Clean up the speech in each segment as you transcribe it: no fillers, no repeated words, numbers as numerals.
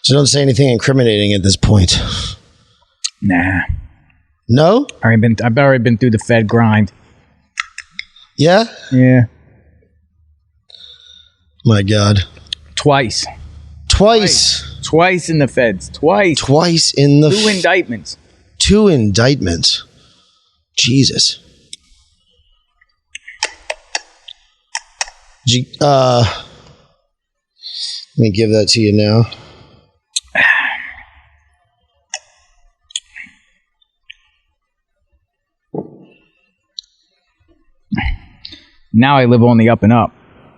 So don't say anything incriminating at this point. Nah. No? I've already been through the Fed grind. Yeah? Yeah. My God. Twice in the Feds. Twice in the... 2 indictments. 2 indictments. Jesus. Let me give that to you now. Now I live on the up and up.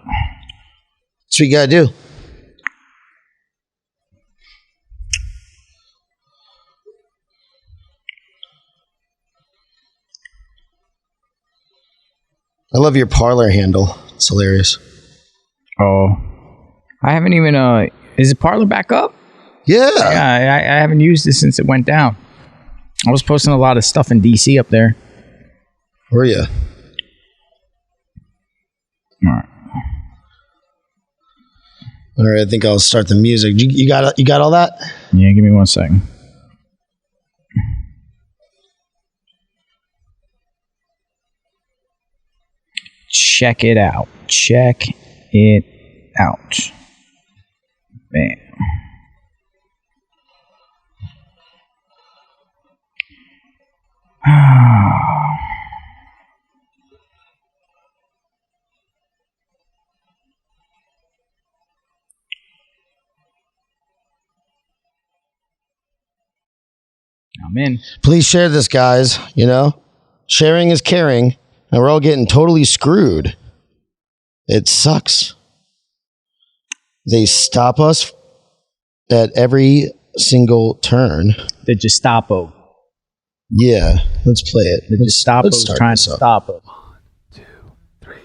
That's what you gotta do. I love your Parler handle. It's hilarious. Oh. I haven't even, is the Parler back up? Yeah. Yeah, I haven't used it since it went down. I was posting a lot of stuff in DC up there. Were you? All right, I think I'll start the music. You got all that? Yeah, give me 1 second. Check it out. Bam. I'm in. Please share this, guys. You know, sharing is caring, and we're all getting totally screwed. It sucks. They stop us at every single turn. The Gestapo. Yeah, let's play it. The Gestapo's trying to stop us. 1, 2, 3.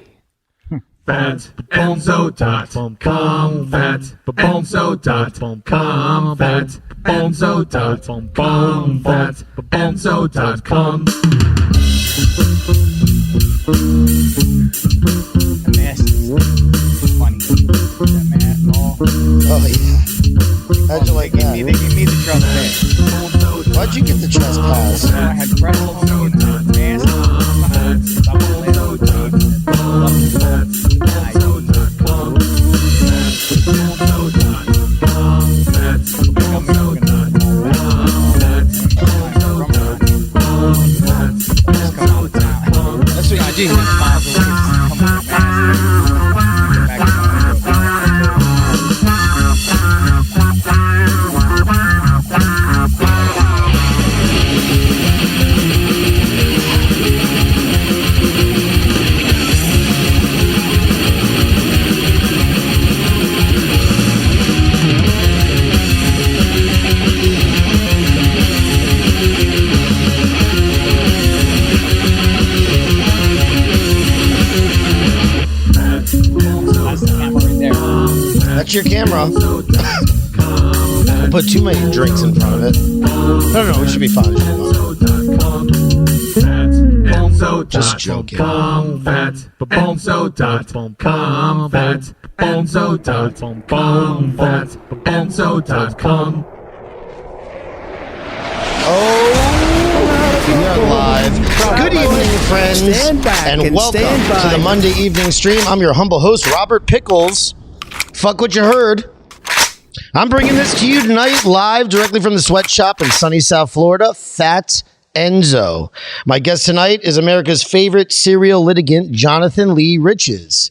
Fatbonzo.com. Fatbonzo.com. Fatbonzo.com. Fatbonzo.com. The mask is funny. That mask. Oh, yeah. How'd you like that? They give me the trespass. Why'd you get the trespass? I had pretzels in the mask. That's what I do. That's your camera. We'll put too many drinks in front of it. No, it should be fine. Just joking. We are live. Good evening, friends, and welcome to the Monday evening stream. I'm your humble host, Robert Pickles. Fuck what you heard. I'm bringing this to you tonight live directly from the sweatshop in sunny South Florida, Fat Enzo. My guest tonight is America's favorite serial litigant, Jonathan Lee Riches.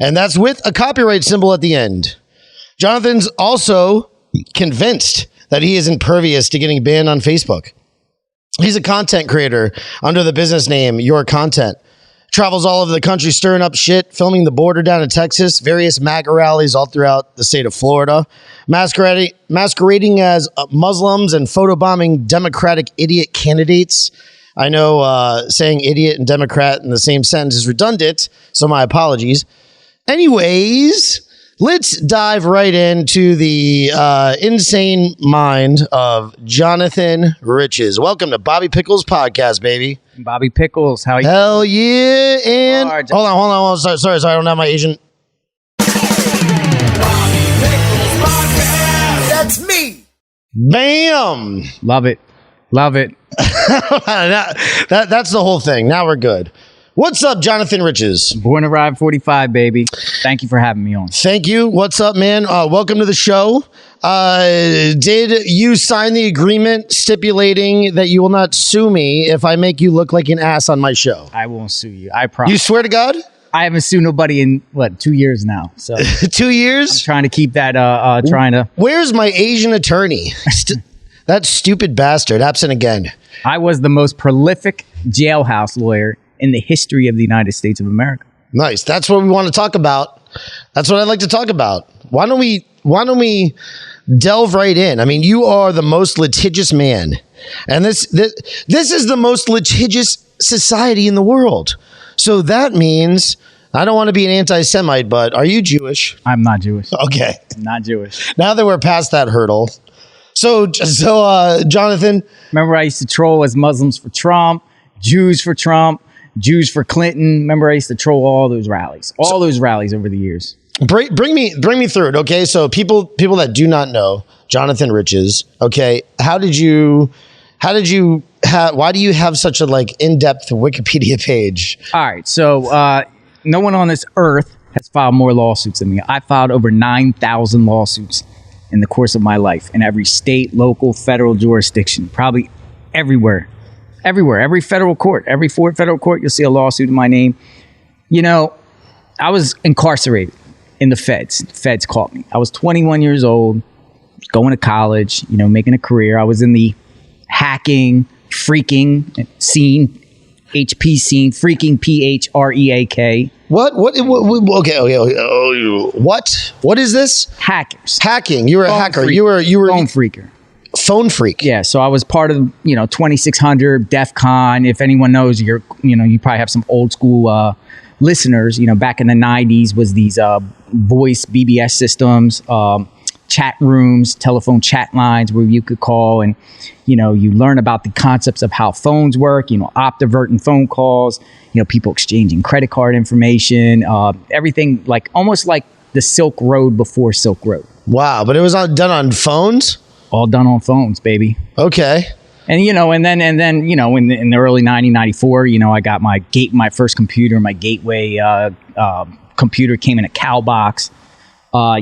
And that's with a copyright symbol at the end. Jonathan's also convinced that he is impervious to getting banned on Facebook. He's a content creator under the business name Your Content. Travels all over the country stirring up shit, filming the border down in Texas, various MAGA rallies all throughout the state of Florida, masquerading as Muslims and photobombing Democratic idiot candidates. I know saying idiot and Democrat in the same sentence is redundant, so my apologies. Anyways, let's dive right into the insane mind of Jonathan Riches. Welcome to Bobby Pickles Podcast, baby. Bobby Pickles, how you? Hell yeah! And hold on. Sorry, I don't have my Asian. That's me. Bam! Love it. That's the whole thing. Now we're good. What's up, Jonathan Riches? Born to Ride 45, baby. Thank you for having me on. Thank you. What's up, man? Welcome to the show. Did you sign the agreement stipulating that you will not sue me if I make you look like an ass on my show? I won't sue you. I promise. You swear to God? I haven't sued nobody in, 2 years now. So 2 years? I'm trying to keep that, Where's my Asian attorney? That stupid bastard. Absent again. I was the most prolific jailhouse lawyer in the history of the United States of America. Nice. That's what we want to talk about. That's what I'd like to talk about. Why don't we delve right in? I mean, you are the most litigious man. And this is the most litigious society in the world. So that means, I don't want to be an anti-Semite, but are you Jewish? I'm not Jewish. Okay. I'm not Jewish. Now that we're past that hurdle. So Jonathan. Remember I used to troll as Muslims for Trump, Jews for Trump, Jews for Clinton. Remember I used to troll all those rallies over the years. Bring me through it. Okay. So people that do not know Jonathan Riches. Okay. Why do you have such a in-depth Wikipedia page? All right. So no one on this earth has filed more lawsuits than me. I filed over 9,000 lawsuits in the course of my life in every state, local, federal jurisdiction, probably everywhere, every federal court, every federal court, you'll see a lawsuit in my name. You know, I was incarcerated in the feds. The feds caught me. I was 21 years old, going to college, making a career. I was in the hacking, freaking scene, HP scene, freaking PHREAK. What? Okay. What is this? Hackers. Hacking. You were a hacker. Freak. You were phone freaker. Phone freak. Yeah. So I was part of 2600 DEF CON. If anyone knows, you probably have some old school listeners. Back in the 90s was these voice BBS systems, chat rooms, telephone chat lines where you could call and you learn about the concepts of how phones work, optiverting phone calls, people exchanging credit card information, everything almost like the Silk Road before Silk Road. Wow. But it was all done on phones? All done on phones, baby. Okay. And, and then in the early 1994, I got my first computer, my gateway computer came in a cow box. A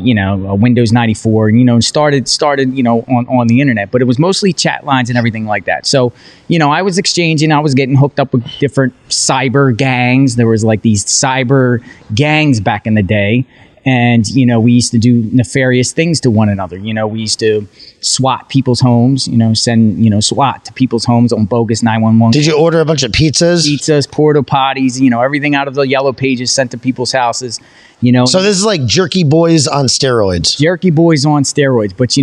Windows 94, and started, on the internet, but it was mostly chat lines and everything like that. So, I was getting hooked up with different cyber gangs. There was these cyber gangs back in the day. And, we used to do nefarious things to one another. We used to SWAT people's homes, send, SWAT to people's homes on bogus 911. Did you order a bunch of pizzas? Pizzas, porta potties, everything out of the yellow pages sent to people's houses, So this is like Jerky Boys on steroids. Jerky Boys on steroids. But,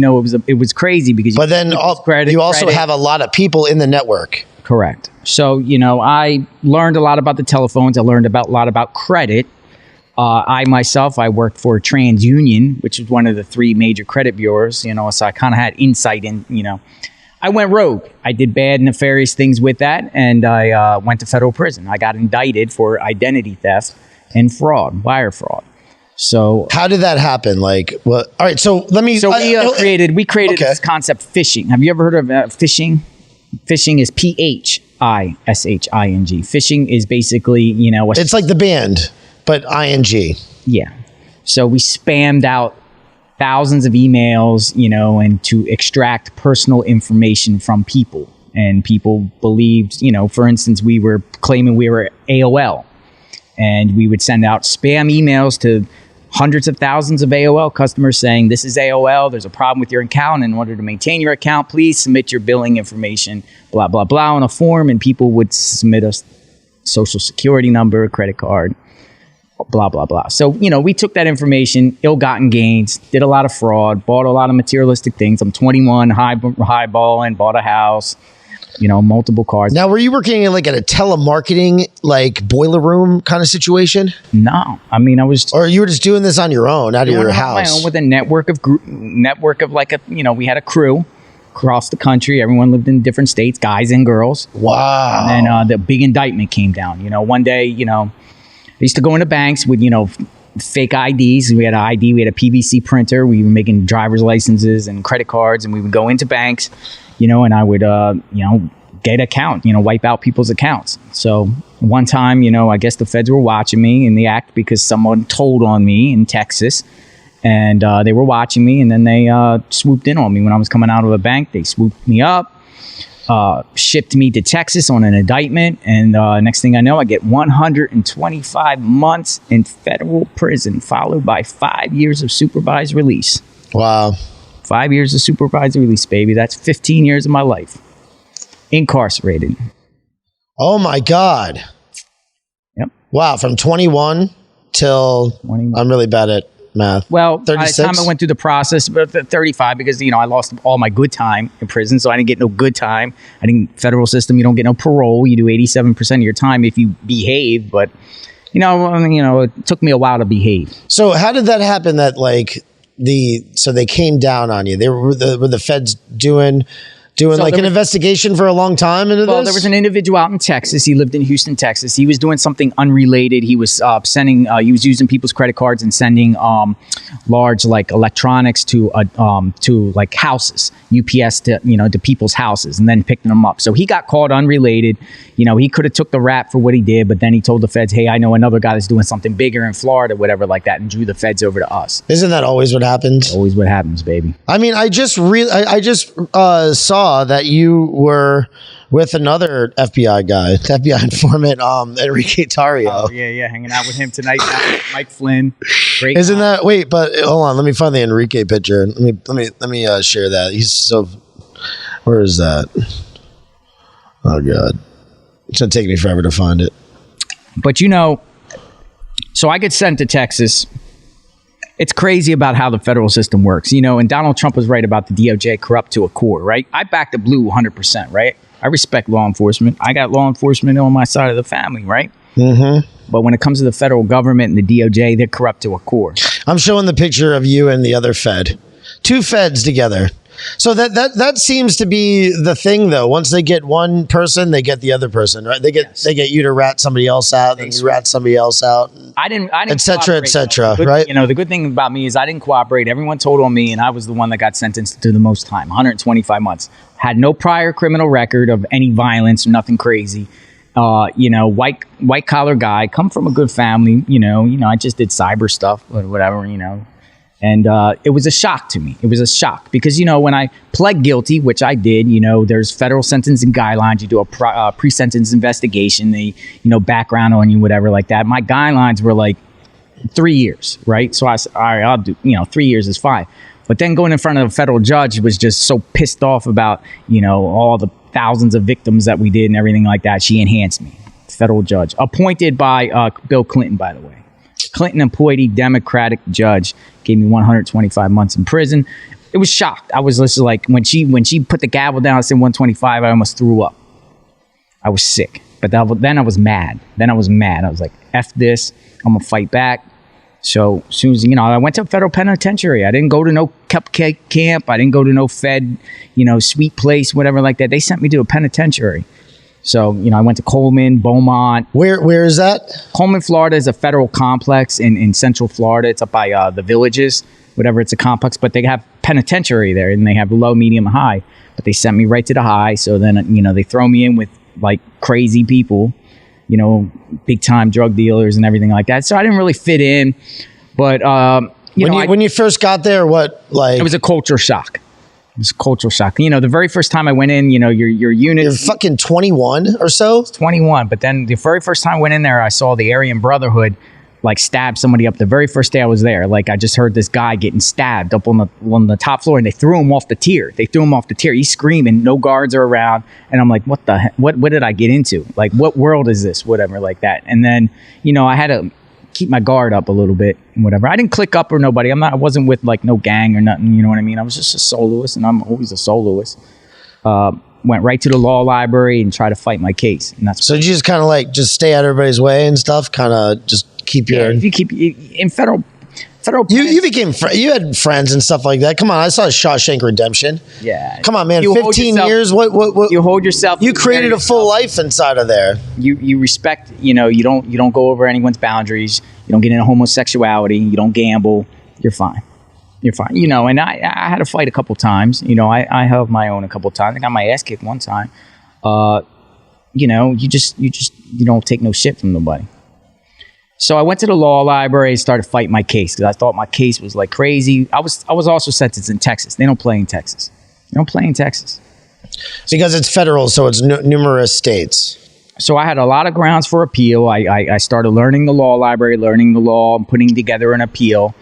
it was crazy because... But then you also have a lot of people in the network. Correct. So, I learned a lot about the telephones. I learned a lot about credit. I worked for TransUnion, which is one of the three major credit bureaus, so I kind of had insight in, I went rogue. I did bad, nefarious things with that, and I went to federal prison. I got indicted for identity theft and fraud, wire fraud. So how did that happen? All right, so let me... So we created this concept, phishing. Have you ever heard of phishing? Phishing is PHISHING. Phishing is basically, it's like the band. But ING. Yeah. So we spammed out thousands of emails, and to extract personal information from people. And people believed, for instance, we were claiming we were AOL. And we would send out spam emails to hundreds of thousands of AOL customers saying, this is AOL, there's a problem with your account. In order to maintain your account, please submit your billing information, blah, blah, blah, on a form. And people would submit a social security number, credit card, blah, blah, blah. So, we took that information, ill-gotten gains, did a lot of fraud, bought a lot of materialistic things. I'm 21, highballing, bought a house, multiple cars. Now, were you working in at a telemarketing, boiler room kind of situation? No. I mean, I was... Or you were just doing this on your own, out of your house? On my own with a network of we had a crew across the country. Everyone lived in different states, guys and girls. Wow. And then the big indictment came down. One day, I used to go into banks with, fake IDs. We had an ID, we had a PVC printer. We were making driver's licenses and credit cards, and we would go into banks, and I would, get an account, wipe out people's accounts. So one time, I guess the feds were watching me in the act because someone told on me in Texas, and they were watching me, and then they swooped in on me when I was coming out of a bank. They swooped me up, shipped me to Texas on an indictment, and next thing I know, I get 125 months in federal prison, followed by 5 years of supervised release. Wow. 5 years of supervised release, baby. That's 15 years of my life incarcerated. Oh my God. Yep. Wow. From 21 till 21. I'm really bad at math. Well, by 36? the time I went through the process, but 35, because, I lost all my good time in prison, so I didn't get no good time. Federal system, you don't get no parole. You do 87% of your time if you behave, but, it took me a while to behave. So how did that happen that so they came down on you? Were the feds doing an investigation for a long time into this? Well, there was an individual out in Texas. He lived in Houston, Texas. He was doing something unrelated. He was he was using people's credit cards and sending large electronics to houses, UPS to people's houses, and then picking them up. So he got caught unrelated. He could have took the rap for what he did, but then he told the feds, "Hey, I know another guy that's doing something bigger in Florida, whatever like that," and drew the feds over to us. Isn't that always what happens? Always what happens, baby. I mean, I just saw that you were with another FBI guy, FBI informant, Enrique Tarrio. Oh, yeah, hanging out with him tonight. Mike Flynn. Great Isn't guy. that, wait, but hold on, let me find the Enrique picture. Let me share that. He's so, where is that? Oh God. It's going to take me forever to find it. But so I get sent to Texas. It's crazy about how the federal system works, and Donald Trump was right about the DOJ corrupt to a core, right? I back the blue 100%, right? I respect law enforcement. I got law enforcement on my side of the family, right? Mm-hmm. But when it comes to the federal government and the DOJ, they're corrupt to a core. I'm showing the picture of you and the other Fed. Two Feds together. So that seems to be the thing, though. Once they get one person, they get the other person, right? They get you to rat somebody else out, then you rat somebody else out. I didn't, et cetera, right? The good thing about me is I didn't cooperate. Everyone told on me, and I was the one that got sentenced to the most time, 125 months. Had no prior criminal record of any violence, nothing crazy. White collar guy, come from a good family. I just did cyber stuff, or whatever. And it was a shock to me. It was a shock because, when I pled guilty, which I did, there's federal sentencing guidelines. You do a pre-sentence investigation, they, background on you, whatever like that. My guidelines were 3 years, right? So I said, all right, I'll do, 3 years is fine. But then going in front of a federal judge was just so pissed off about, all the thousands of victims that we did and everything like that. She enhanced me. Federal judge appointed by Bill Clinton, by the way. Clinton appointed Democratic judge gave me 125 months in prison. It was shocked. I was just when she put the gavel down, I said 125. I almost threw up. I was sick. But then I was mad. I was like, F this. I'm gonna fight back. So as soon as I went to a federal penitentiary. I didn't go to no cupcake camp. I didn't go to no Fed, sweet place, whatever like that. They sent me to a penitentiary. So, I went to Coleman, Beaumont. Where is that? Coleman, Florida is a federal complex in Central Florida. It's up by the Villages, whatever. It's a complex, but they have penitentiary there, and they have low, medium, and high. But they sent me right to the high. So then, they throw me in with crazy people, big time drug dealers and everything like that. So I didn't really fit in. But, when you first got there, what, it was a culture shock. It was cultural shock. The very first time I went in, your unit. You're fucking 21 or so? 21. But then the very first time I went in there, I saw the Aryan Brotherhood stab somebody up. The very first day I was there, I just heard this guy getting stabbed up on the top floor, and they threw him off the tier. He's screaming. No guards are around. And I'm like, what the heck? What did I get into? What world is this? Whatever like that. And then, I had to keep my guard up a little bit and whatever. I didn't click up or nobody. I wasn't with no gang or nothing. You know what I mean? I was just a soloist, and I'm always a soloist. Went right to the law library and tried to fight my case. And that's so you just kind of just stay out of everybody's way and stuff. Kind of just keep your. If you keep in federal. You became you had friends and stuff like that. Come on, I saw Shawshank Redemption. Yeah. Come on, man. 15 years. What? You hold yourself. You created a full life inside of there. You respect. You don't go over anyone's boundaries. You don't get into homosexuality. You don't gamble. You're fine. You're fine. You know, and I had to fight a couple times. You know, I held my own a couple times. I got my ass kicked one time. You know, you don't take no shit from nobody. So I went to the law library and started fighting my case because I thought my case was like crazy. I was also sentenced in Texas. They don't play in Texas. They don't play in Texas. Because it's federal, so it's numerous states. So I had a lot of grounds for appeal. I started learning the law library, learning the law, and putting together an appeal.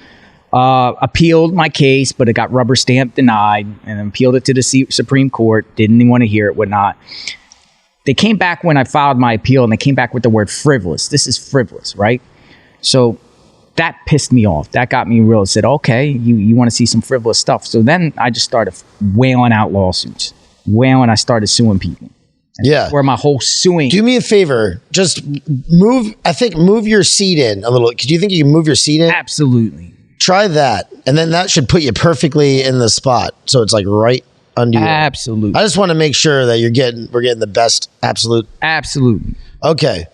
Appealed my case, but it got rubber stamped denied, and appealed it to the Supreme Court. Didn't want to hear it, whatnot. They came back when I filed my appeal, and they came back with the word frivolous. This is frivolous, right? So that pissed me off. That got me real. I said, okay, you want to see some frivolous stuff. So then I just started wailing out lawsuits. I started suing people. Yeah. Where my whole suing. Do me a favor. Just move your seat in a little. Do you think you can move your seat in? Absolutely. Try that. And then that should put you perfectly in the spot. So it's like right under you. Absolutely. I just want to make sure that we're getting the best absolute. Absolutely. Okay.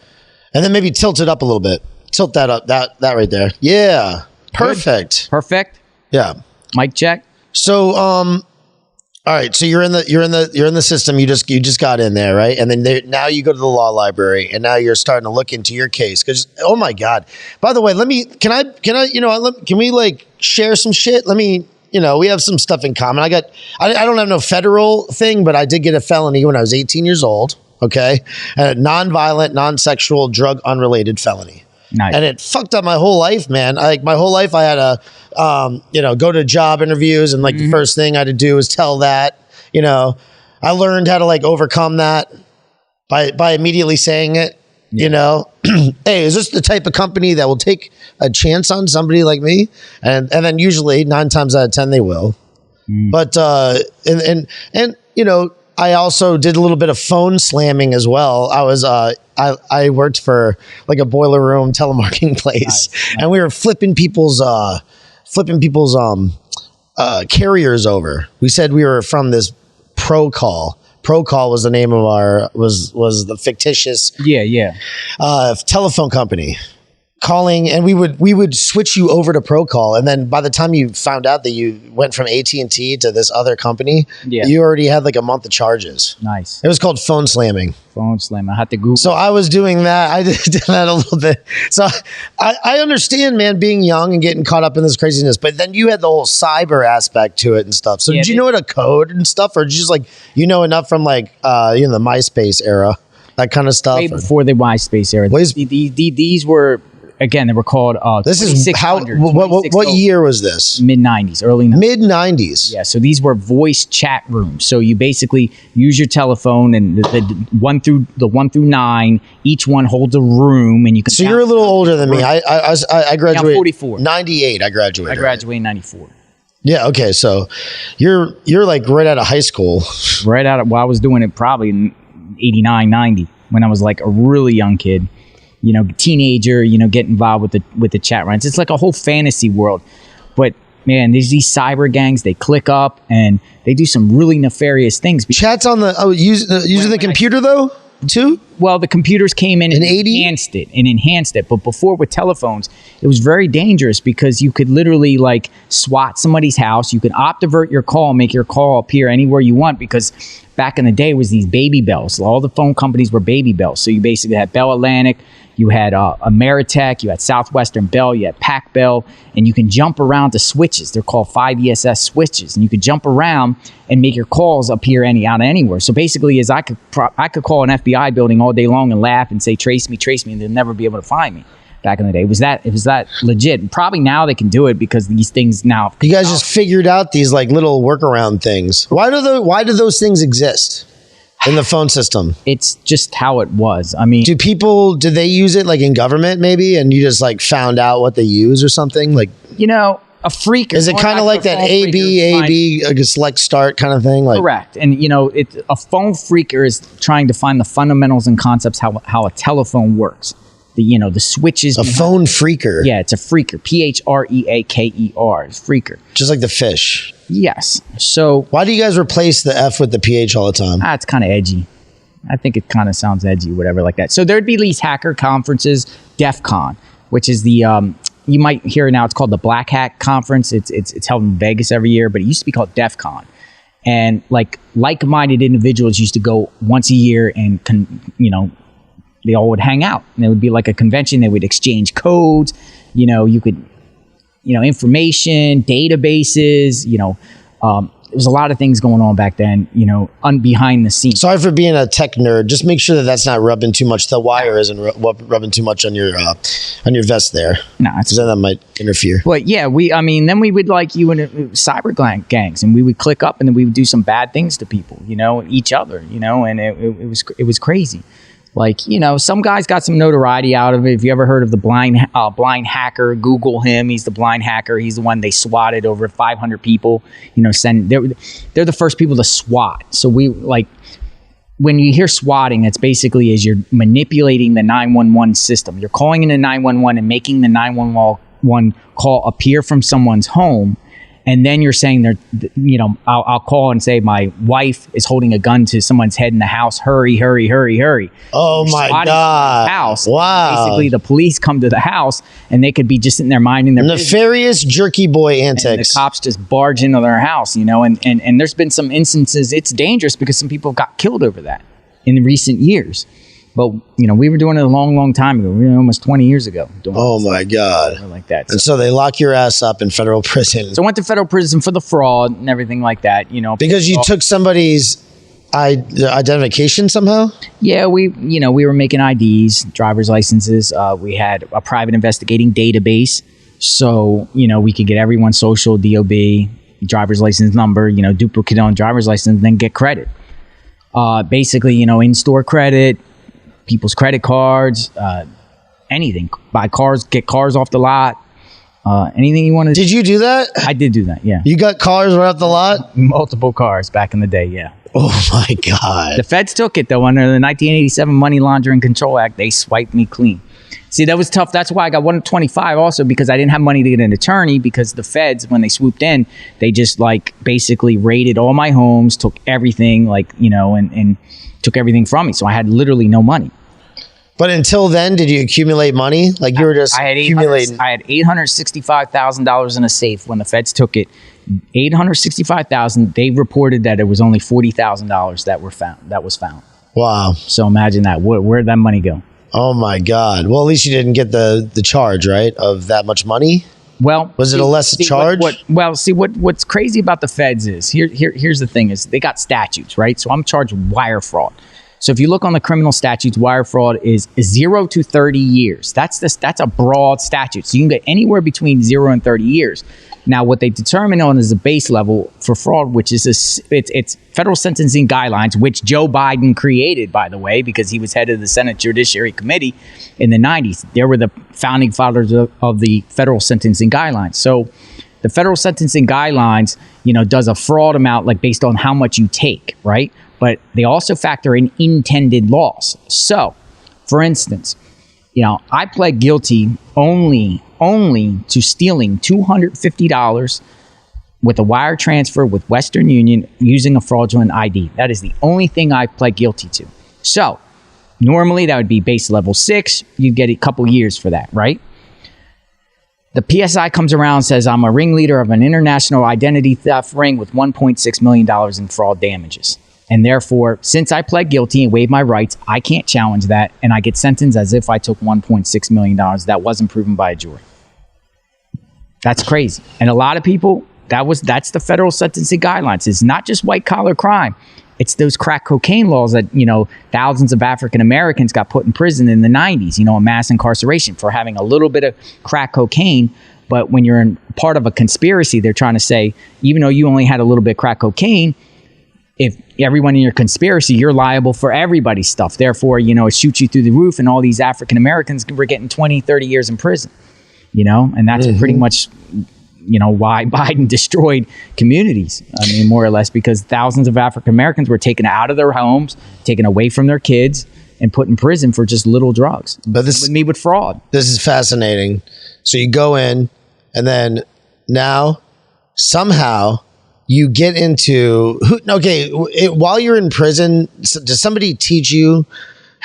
And then maybe tilt it up a little bit. Tilt that up. That right there. Yeah. Perfect. Good. Perfect. Yeah. Mic check. So all right, so you're in the system. You just got in there, right? And then now you go to the law library, and now you're starting to look into your case. Because oh my god! By the way, can we like share some shit? We have some stuff in common. I don't have no federal thing, but I did get a felony when I was 18 years old. Okay, a non-violent, non-sexual, drug unrelated felony. Nice. And it fucked up my whole life, man. My whole life I had to, go to job interviews, and like the first thing I had to do was tell that, I learned how to like overcome that by immediately saying it, hey, is this the type of company that will take a chance on somebody like me? And then usually 9 times out of 10, they will. But, I also did a little bit of phone slamming as well. I worked for like a boiler room telemarketing place, nice. And we were flipping people's carriers over. We said we were from this Pro Call. Pro Call was the name of was the fictitious telephone company. Calling, and we would switch you over to Pro Call, and then by the time you found out that you went from AT&T to this other company, you already had like a month of charges. Nice. It was called phone slamming. Phone slamming. I had to Google. So I was doing that. I did that a little bit. So I understand, man, being young and getting caught up in this craziness. But then you had the whole cyber aspect to it and stuff. So did you know what a code and stuff, or did you just like enough from like the MySpace era, that kind of stuff? Way before the MySpace era. These were. Again, they were called. This is how. What year was this? Mid-90s, early 90s. Mid-90s. Yeah, so these were voice chat rooms. So you basically use your telephone, and the 1 through 9, each one holds a room, and you can. So you're a little older than me. I graduated. I'm 44. 98. I graduated. I graduated in 94. Yeah. Okay. So you're like right out of high school. Right out of. Well, I was doing it probably in 89, 90 when I was like a really young kid. Teenager, get involved with the chat runs. It's like a whole fantasy world. But man, there's these cyber gangs. They click up and they do some really nefarious things. Chats on the using the computer though too. Well, the computers came in and enhanced it. But before with telephones, it was very dangerous because you could literally like swat somebody's house. You could opt-divert your call, make your call appear anywhere you want, because back in the day it was these baby bells. All the phone companies were baby bells. So you basically had Bell Atlantic, you had Ameritech, you had Southwestern Bell, you had Pac Bell, and you can jump around to switches. They're called 5ESS switches, and you could jump around and make your calls appear out of anywhere. So basically, I could call an FBI building all day long and laugh and say, "Trace me," and they'll never be able to find me. Back in the day, it was that legit. Probably now they can do it because these things now. You guys just figured out these like little workaround things. Why do those things exist in the phone system? It's just how it was. I mean, do they use it like in government maybe, and you just like found out what they use or something? Like, a freaker. Is it kind of like that A-B, like a select start kind of thing? Like, correct. And a phone freaker is trying to find the fundamentals and concepts how a telephone works. The switches. A phone freaker. Yeah, it's a freaker. P-H-R-E-A-K-E-R. Freaker. Just like the fish. Yes. So why do you guys replace the F with the PH all the time? It's kind of edgy. I think it kind of sounds edgy, whatever like that. So there'd be these hacker conferences, DEF CON, which is the you might hear it now. It's called the Black Hat Conference. It's held in Vegas every year, but it used to be called DEF CON. And like-minded individuals used to go once a year, and they all would hang out. And it would be like a convention. They would exchange codes. You could, information, databases. There was a lot of things going on back then. Behind the scenes. Sorry for being a tech nerd. Just make sure that that's not rubbing too much. The wire isn't rubbing too much on your vest there. No, because then that might interfere. But yeah, then we would you in cyber gangs, and we would click up, and then we would do some bad things to people, each other, and it was crazy. Some guys got some notoriety out of it. If you ever heard of the blind hacker, Google him. He's the blind hacker. He's the one they swatted over 500 people. They're the first people to SWAT. So when you hear swatting, it's basically is you're manipulating the 911 system. You're calling into 911 and making the 911 call appear from someone's home. And then you're saying I'll call and say my wife is holding a gun to someone's head in the house. Hurry, hurry, hurry, hurry. Oh my God. House. Wow. Basically, the police come to the house, and they could be just sitting there minding their nefarious jerky boy antics. And the cops just barge into their house, and there's been some instances. It's dangerous because some people got killed over that in recent years. But, we were doing it a long, long time ago. We were almost 20 years ago. Oh, my God. Like that. And so they lock your ass up in federal prison. So I went to federal prison for the fraud and everything like that, Because you took somebody's identification somehow? Yeah, we were making IDs, driver's licenses. We had a private investigating database. So, we could get everyone's social, DOB, driver's license number, duplicate on driver's license, and then get credit. Basically, in-store credit, people's credit cards, anything. Buy cars, get cars off the lot, anything you want to. Did you do that? I did do that, yeah. You got cars right off the lot? Multiple cars back in the day, yeah. Oh my God. The feds took it, though. Under the 1987 Money Laundering Control Act, they swiped me clean. See, that was tough. That's why I got 125 also, because I didn't have money to get an attorney, because the feds, when they swooped in, they just basically raided all my homes, took everything, and took everything from me. So I had literally no money. But until then, did you accumulate money? You were just accumulating? I had $865,000 in a safe when the feds took it. $865,000. They reported that it was only $40,000 that was found. Wow. So imagine that. Where'd that money go? Oh my God. Well, at least you didn't get the charge, right? Of that much money? Well, was it a less charge? What's crazy about the feds is here's the thing is they got statutes, right? So I'm charged with wire fraud. So if you look on the criminal statutes, wire fraud is 0 to 30 years. That's a broad statute. So you can get anywhere between 0 and 30 years. Now, what they determine on is a base level for fraud, which is it's federal sentencing guidelines, which Joe Biden created, by the way, because he was head of the Senate Judiciary Committee in the 90s. They were the founding fathers of the federal sentencing guidelines. So the federal sentencing guidelines, does a fraud amount based on how much you take, right? But they also factor in intended loss. So, for instance, I pled guilty only to stealing $250 with a wire transfer with Western Union using a fraudulent ID. That is the only thing I pled guilty to. So, normally that would be base level 6. You'd get a couple years for that, right? The PSI comes around and says I'm a ringleader of an international identity theft ring with $1.6 million in fraud damages. And therefore, since I pled guilty and waived my rights, I can't challenge that. And I get sentenced as if I took $1.6 million. That wasn't proven by a jury. That's crazy. And a lot of people, that's the federal sentencing guidelines. It's not just white collar crime. It's those crack cocaine laws that, thousands of African Americans got put in prison in the 90s, a mass incarceration for having a little bit of crack cocaine. But when you're in part of a conspiracy, they're trying to say, even though you only had a little bit of crack cocaine, if everyone in your conspiracy, you're liable for everybody's stuff. Therefore, it shoots you through the roof, and all these African Americans were getting 20, 30 years in prison, and that's pretty much, why Biden destroyed communities. I mean, more or less, because thousands of African Americans were taken out of their homes, taken away from their kids, and put in prison for just little drugs. But this with me with fraud. This is fascinating. So you go in, and then now somehow you get into while you're in prison, does somebody teach you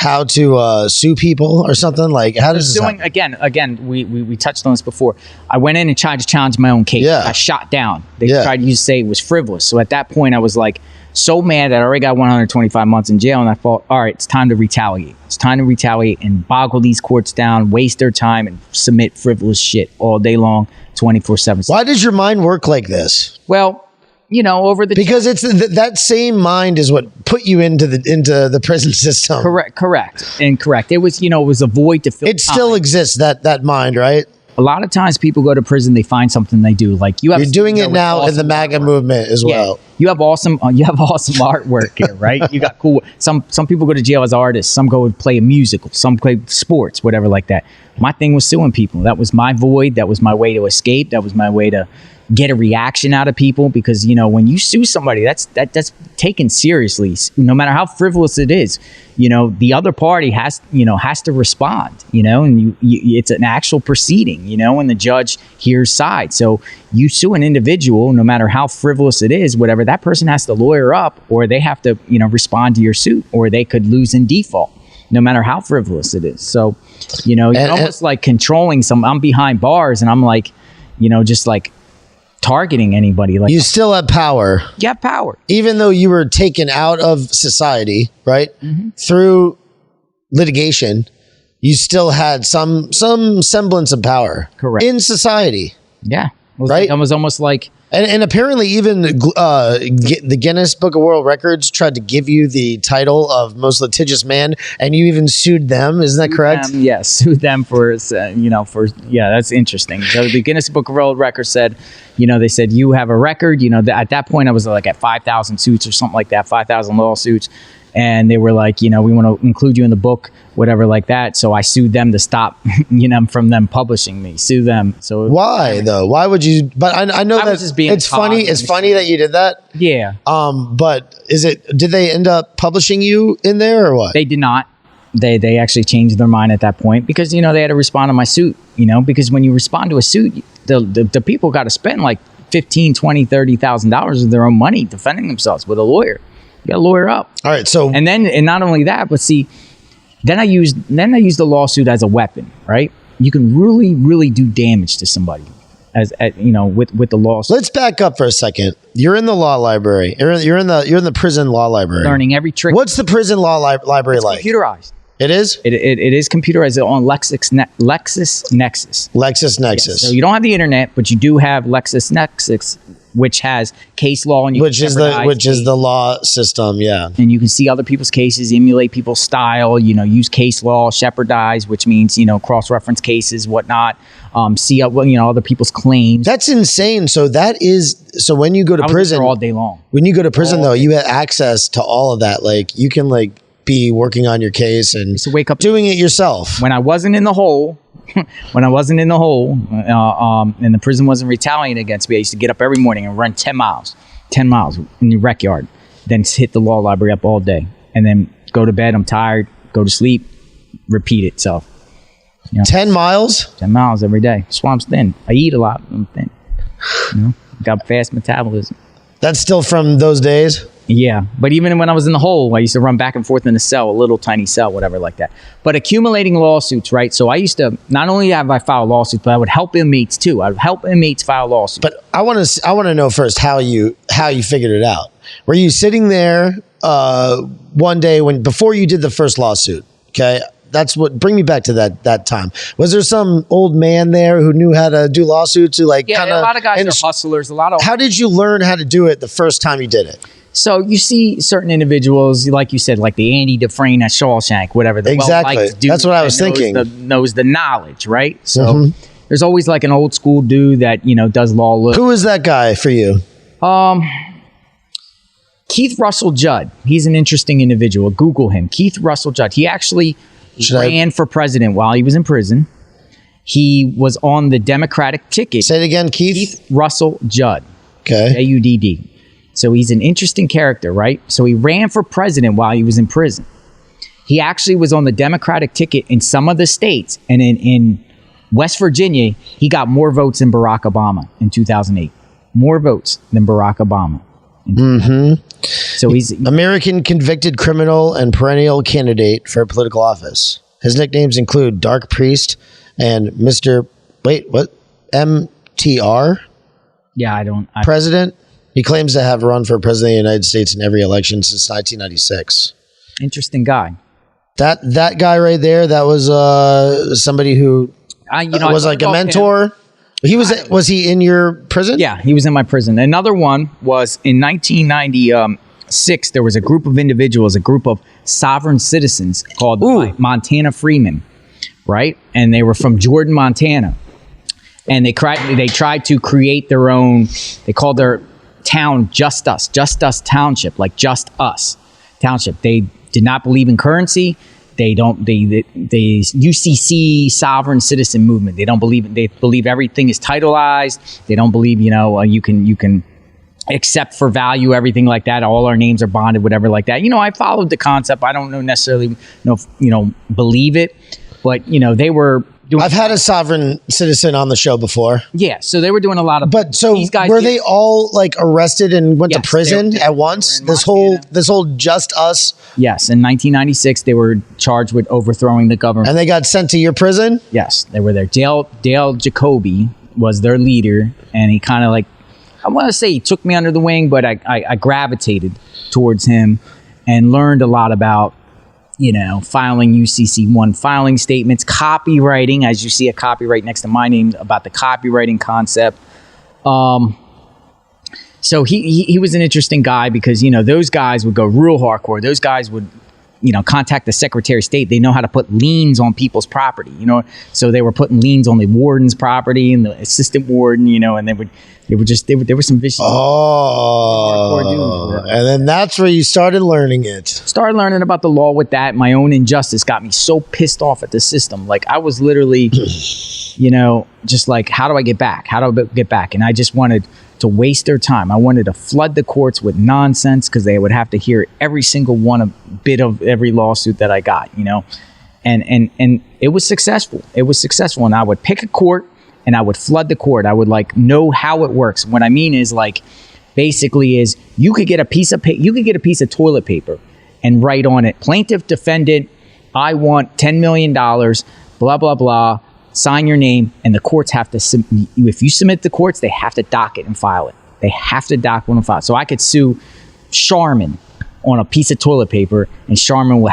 how to sue people or something? Like, how does this happen? Again, we touched on this before. I went in and tried to challenge my own case. Yeah. I shot down. They tried to say it was frivolous. So at that point, I was like so mad that I already got 125 months in jail, and I thought, all right, it's time to retaliate. It's time to retaliate and boggle these courts down, waste their time, and submit frivolous shit all day long, 24/7. Why does your mind work like this? Well, over the because it's that same mind is what put you into the prison system. Correct. It was it was a void to fill. It still exists, that mind, right? A lot of times people go to prison, they find something they do. Like you're doing it now in the MAGA movement as well. You have awesome artwork here, right? You got cool. Some people go to jail as artists. Some go and play a musical. Some play sports, whatever like that. My thing was suing people. That was my void. That was my way to escape. That was my way to get a reaction out of people, because when you sue somebody, that's taken seriously, no matter how frivolous it is. The other party has to respond, and it's an actual proceeding, and the judge hears side. So you sue an individual, no matter how frivolous it is, whatever, that person has to lawyer up, or they have to respond to your suit, or they could lose in default, no matter how frivolous it is. So you're almost like controlling I'm behind bars, and I'm like just like targeting anybody. Like, you still have power. You have power. Even though you were taken out of society, right? Mm-hmm. Through litigation, you still had some semblance of power. Correct. In society. Yeah. Right? It was almost like... And apparently even the Guinness Book of World Records tried to give you the title of most litigious man, and you even sued them. Isn't that correct? Yes, sued them for that's interesting. So the Guinness Book of World Records said, they said, you have a record. At that point I was like at 5,000 suits or something like that, 5,000 lawsuits. And they were like, we want to include you in the book, whatever like that. So I sued them to stop, from them publishing me. Sue them. So why though? Why would you? But I know that it's funny. It's funny that you did that. Yeah. But did they end up publishing you in there or what? They did not. They actually changed their mind at that point, because they had to respond to my suit. Because when you respond to a suit, the people got to spend like $15,000, $20,000, $30,000 of their own money defending themselves with a lawyer. You got to lawyer up. All right. So and not only that, but see, then I used the lawsuit as a weapon. Right? You can really, really do damage to somebody with the lawsuit. Let's back up for a second. You're in the law library. You're in the prison law library. Learning every trick. What's the prison law library like? Computerized. It is? It is computerized on LexisNexis. LexisNexis. Yes. So you don't have the internet, but you do have LexisNexis, which has case law, and which is the law system, yeah. And you can see other people's cases, emulate people's style, use case law, shepherdize, which means cross-reference cases, whatnot. See other people's claims. That's insane. So when you go to prison all day long. When you go to prison though, you have access to all of that. Like you can be working on your case and wake up doing it yourself. When I wasn't in the hole, and the prison wasn't retaliating against me, I used to get up every morning and run 10 miles in the rec yard, then hit the law library up all day, and then go to bed. I'm tired, go to sleep, repeat itself. 10 miles? 10 miles every day. That's why I'm thin. I eat a lot. I'm thin. Got fast metabolism. That's still from those days? Yeah, but even when I was in the hole, I used to run back and forth in a cell, a little tiny cell, whatever like that. But accumulating lawsuits, right? So I used to, not only have I filed lawsuits, but I would help inmates too. I would help inmates file lawsuits. But I want to know first how you figured it out. Were you sitting there one day before you did the first lawsuit? Okay, bring me back to that time. Was there some old man there who knew how to do lawsuits? Who a lot of guys are hustlers. How did you learn how to do it the first time you did it? So you see certain individuals, like you said, like the Andy Dufresne at Shawshank, whatever. Exactly. That's what I was thinking. Knows the knowledge, right? So there's always like an old school dude that does law. Who is that guy for you? Keith Russell Judd. He's an interesting individual. Google him. Keith Russell Judd. He actually ran for president while he was in prison. He was on the Democratic ticket. Say it again, Keith. Keith Russell Judd. Okay. Judd. So he's an interesting character, right? So he ran for president while he was in prison. He actually was on the Democratic ticket in some of the states. And in West Virginia, he got more votes than Barack Obama in 2008. More votes than Barack Obama. Mm-hmm. So he's American convicted criminal and perennial candidate for political office. His nicknames include Dark Priest and Mr. MTR? Yeah, President. He claims to have run for president of the United States in every election since 1996. Interesting guy. That guy right there, that was somebody who was like a mentor. Was he in your prison? Yeah, he was in my prison. Another one was in 1996. There was a group of individuals, a group of sovereign citizens called Montana Freemen, right? And they were from Jordan, Montana, and they tried to create their own. They called their town Just Us Township, like Just Us Township. They did not believe in currency. They UCC sovereign citizen movement. They don't believe. They believe everything is titleized. They don't believe you can accept for value everything like that. All our names are bonded, whatever like that. I followed the concept. I don't necessarily believe it, but they were. I've had a sovereign citizen on the show before. Yeah, so they were doing a lot of. But so these guys were they all like arrested and went to prison at once? This whole Just Us. Yes, in 1996 they were charged with overthrowing the government, and they got sent to your prison. Yes, they were there. Dale Jacoby was their leader, and he kind of I want to say he took me under the wing, but I gravitated towards him and learned a lot about. Filing UCC1 filing statements, copywriting, as you see a copyright next to my name, about the copywriting concept. So he was an interesting guy because, those guys would go real hardcore. Those guys would, contact the Secretary of State. They know how to put liens on people's property, So they were putting liens on the warden's property and the assistant warden, and there were some vicious. Oh, and then that's where you started learning it. Started learning about the law with that. My own injustice got me so pissed off at the system. Like I was literally, just like, how do I get back? How do I get back? And I just wanted to waste their time. I wanted to flood the courts with nonsense because they would have to hear every single bit of every lawsuit that I got, and it was successful. It was successful. And I would pick a court and I would flood the court. I would know how it works. What I mean is basically is you could get a piece of toilet paper and write on it, plaintiff, defendant, I want $10 million, blah, blah, blah. Sign your name, and the courts have to if you submit the courts, they have to dock it and file it. They have to dock it and file it. So I could sue Charmin on a piece of toilet paper, and Charmin will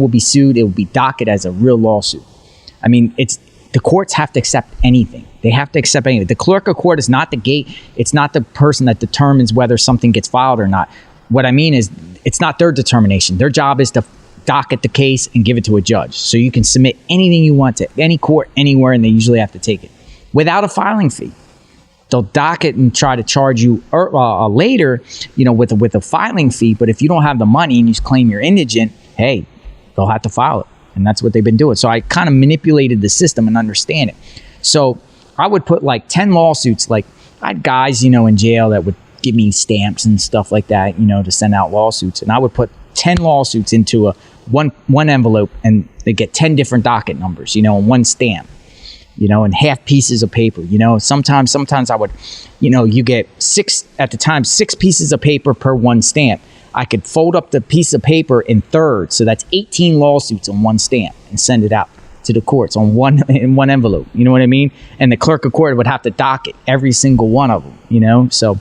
be sued. It will be docked as a real lawsuit. I mean, the courts have to accept anything. They have to accept anything. The clerk of court is not the gate. It's not the person that determines whether something gets filed or not. What I mean is, it's not their determination. Their job is to docket the case and give it to a judge. So you can submit anything you want to any court anywhere, and they usually have to take it without a filing fee. They'll docket and try to charge you later, with a filing fee. But if you don't have the money and you claim you're indigent, hey, they'll have to file it. And that's what they've been doing. So I kind of manipulated the system and understand it. So I would put 10 lawsuits. I had guys, in jail that would give me stamps and stuff like that, to send out lawsuits. And I would put 10 lawsuits into a one envelope, and they get 10 different docket numbers, and one stamp, and half pieces of paper, sometimes I would, you get 6 pieces of paper per one stamp. I could fold up the piece of paper in thirds. So that's 18 lawsuits on one stamp and send it out to the courts in one envelope. You know what I mean? And the clerk of court would have to docket every single one of them, So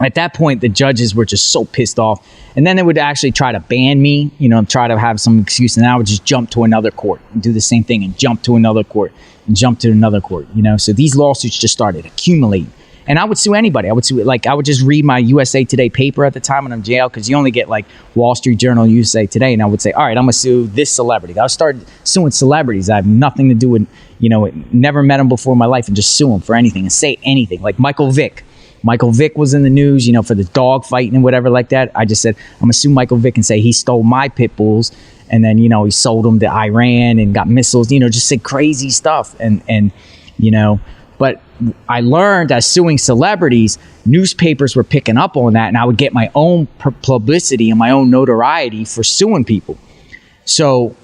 at that point, the judges were just so pissed off. And then they would actually try to ban me, try to have some excuse. And I would just jump to another court and do the same thing and jump to another court and jump to another court, So these lawsuits just started accumulating. And I would sue anybody. I would just read my USA Today paper at the time when I'm in jail, because you only get Wall Street Journal, USA Today. And I would say, all right, I'm going to sue this celebrity. I started suing celebrities. I have nothing to do with, never met them before in my life, and just sue them for anything and say anything. Like Michael Vick. Michael Vick was in the news, for the dog fighting and whatever like that. I just said, I'm going to sue Michael Vick and say he stole my pit bulls. And then, he sold them to Iran and got missiles, just say crazy stuff. And but I learned as suing celebrities, newspapers were picking up on that, and I would get my own publicity and my own notoriety for suing people. So,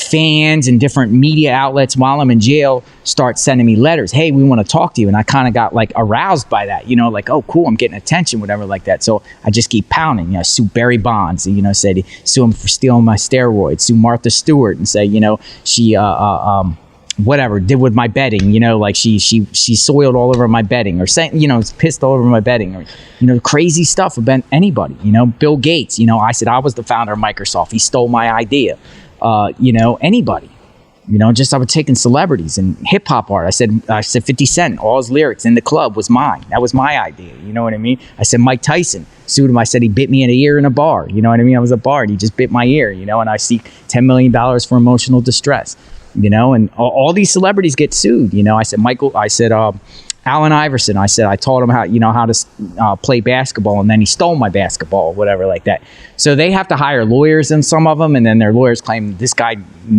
fans and different media outlets while I'm in jail start sending me letters. Hey, we want to talk to you. And I kind of got like aroused by that, like, oh, cool, I'm getting attention, whatever like that. So I just keep pounding, sue Barry Bonds, said sue him for stealing my steroids, sue Martha Stewart and say, she, whatever, did with my bedding, like she soiled all over my bedding or saying, pissed all over my bedding or, crazy stuff about anybody, Bill Gates, I said I was the founder of Microsoft. He stole my idea. Anybody, just I was taking celebrities and hip hop art. I said 50 Cent, all his lyrics in the club was mine. That was my idea. You know what I mean? I said Mike Tyson, sued him. I said he bit me in the ear in a bar. You know what I mean? I was a bar and he just bit my ear, and I seek $10 million for emotional distress, and all these celebrities get sued. I said Allen Iverson, I taught him how to play basketball, and then he stole my basketball, whatever like that. So they have to hire lawyers, and some of them, and then their lawyers claim this guy,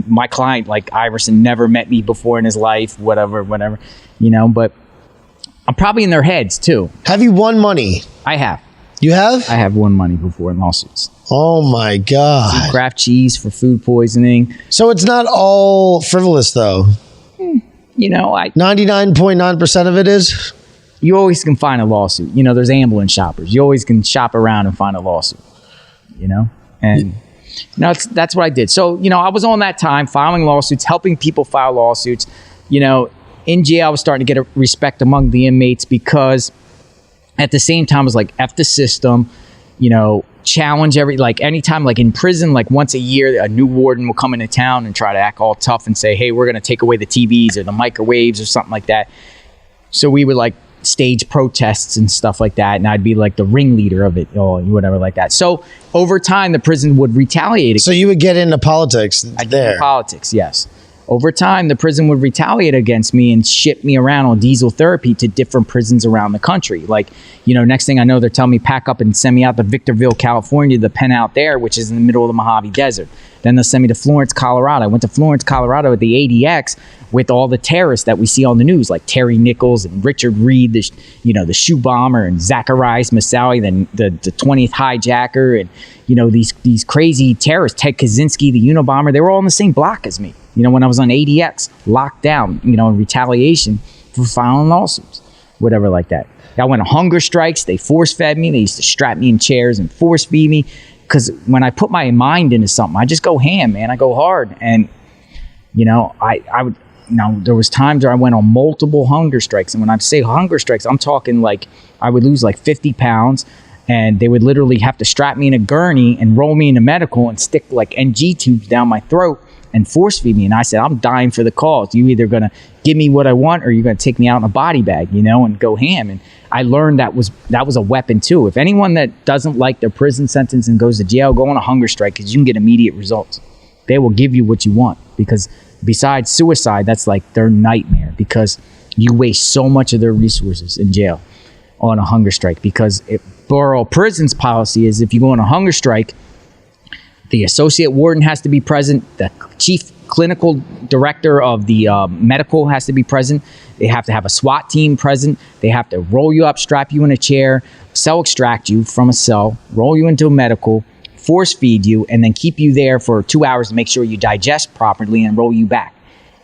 my client, like Iverson, never met me before in his life, whatever, but I'm probably in their heads too. Have you won money? I have. You have? I have won money before in lawsuits. Oh my God. Kraft cheese for food poisoning. So it's not all frivolous though. 99.9% of it is. You always can find a lawsuit. There's ambulance shoppers. You always can shop around and find a lawsuit. And that's what I did. So I was on that time filing lawsuits, helping people file lawsuits. In jail, I was starting to get a respect among the inmates because at the same time, I was like, F the system. Challenge anytime, like in prison, like once a year, a new warden will come into town and try to act all tough and say, hey, we're going to take away the TVs or the microwaves or something like that. So we would like stage protests and stuff like that. And I'd be like the ringleader of it or whatever like that. So over time, the prison would retaliate. So you would get into politics there. Get into politics, yes. Over time, the prison would retaliate against me and ship me around on diesel therapy to different prisons around the country. Like, next thing I know, they're telling me pack up and send me out to Victorville, California, the pen out there, which is in the middle of the Mojave Desert. Then they'll send me to Florence, Colorado. I went to Florence, Colorado at the ADX with all the terrorists that we see on the news, like Terry Nichols and Richard Reed, the shoe bomber, and Zacharias Moussaoui, the 20th hijacker, and, these crazy terrorists, Ted Kaczynski, the Unabomber. They were all in the same block as me. When I was on ADX, locked down, in retaliation for filing lawsuits, whatever like that. I went on hunger strikes. They force fed me. They used to strap me in chairs and force feed me. Because when I put my mind into something, I just go ham, man. I go hard. And, I would, there was times where I went on multiple hunger strikes. And when I say hunger strikes, I'm talking like I would lose like 50 pounds. And they would literally have to strap me in a gurney and roll me into medical and stick like NG tubes down my throat and force feed me. And I said, I'm dying for the cause. You either going to give me what I want or you're going to take me out in a body bag, and go ham. And I learned that was a weapon too. If anyone that doesn't like their prison sentence and goes to jail, go on a hunger strike because you can get immediate results. They will give you what you want, because besides suicide, that's like their nightmare, because you waste so much of their resources in jail on a hunger strike. Because Borough Prison's policy is if you go on a hunger strike, the associate warden has to be present. The chief clinical director of the medical has to be present. They have to have a SWAT team present. They have to roll you up, strap you in a chair, cell extract you from a cell, roll you into a medical, force feed you, and then keep you there for 2 hours to make sure you digest properly and roll you back.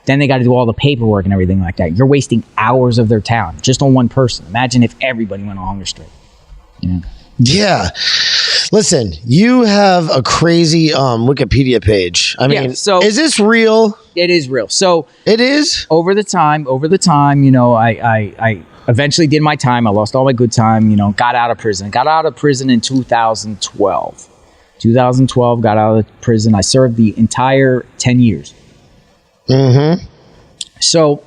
Then they got to do all the paperwork and everything like that. You're wasting hours of their time just on one person. Imagine if everybody went on hunger strike. Yeah. Listen, you have a crazy Wikipedia page. I mean, so is this real? It is real. So it is? Over the time, I eventually did my time. I lost all my good time, got out of prison. Got out of prison in 2012. 2012, got out of prison. I served the entire 10 years. Mm-hmm. So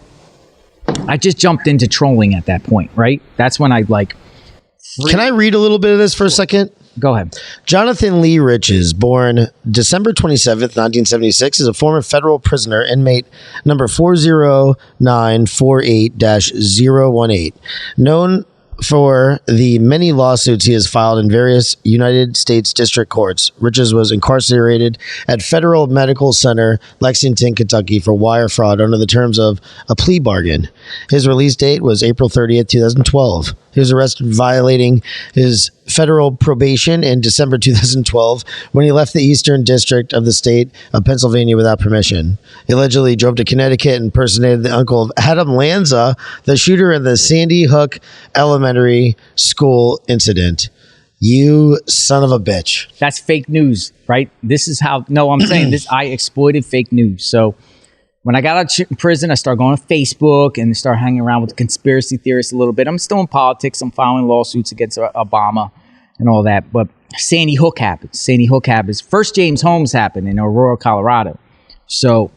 I just jumped into trolling at that point, right? That's when I Can I read a little bit of this for a second? Go ahead. Jonathan Lee Riches, born December 27th, 1976, is a former federal prisoner, inmate number 40948-018. Known for the many lawsuits he has filed in various United States district courts, Riches was incarcerated at Federal Medical Center, Lexington, Kentucky, for wire fraud under the terms of a plea bargain. His release date was April 30th, 2012. He was arrested violating his federal probation in December 2012 when he left the Eastern District of the state of Pennsylvania without permission. He allegedly drove to Connecticut and impersonated the uncle of Adam Lanza, the shooter in the Sandy Hook Elementary School incident. You son of a bitch. That's fake news, right? This is how, no, I'm saying this, I exploited fake news. So when I got out of prison, I started going to Facebook and started hanging around with the conspiracy theorists a little bit. I'm still in politics. I'm filing lawsuits against Obama and all that. But Sandy Hook happens. Sandy Hook happens. First James Holmes happened in Aurora, Colorado. So,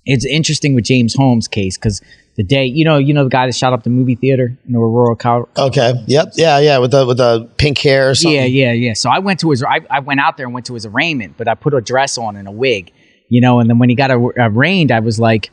it's interesting with James Holmes' case because the day, the guy that shot up the movie theater in Aurora, Colorado. Okay. Yep. Yeah. With the pink hair or something. Yeah. So I went to I went out there and went to his arraignment, but I put a dress on and a wig, and then when he got arraigned, I was like,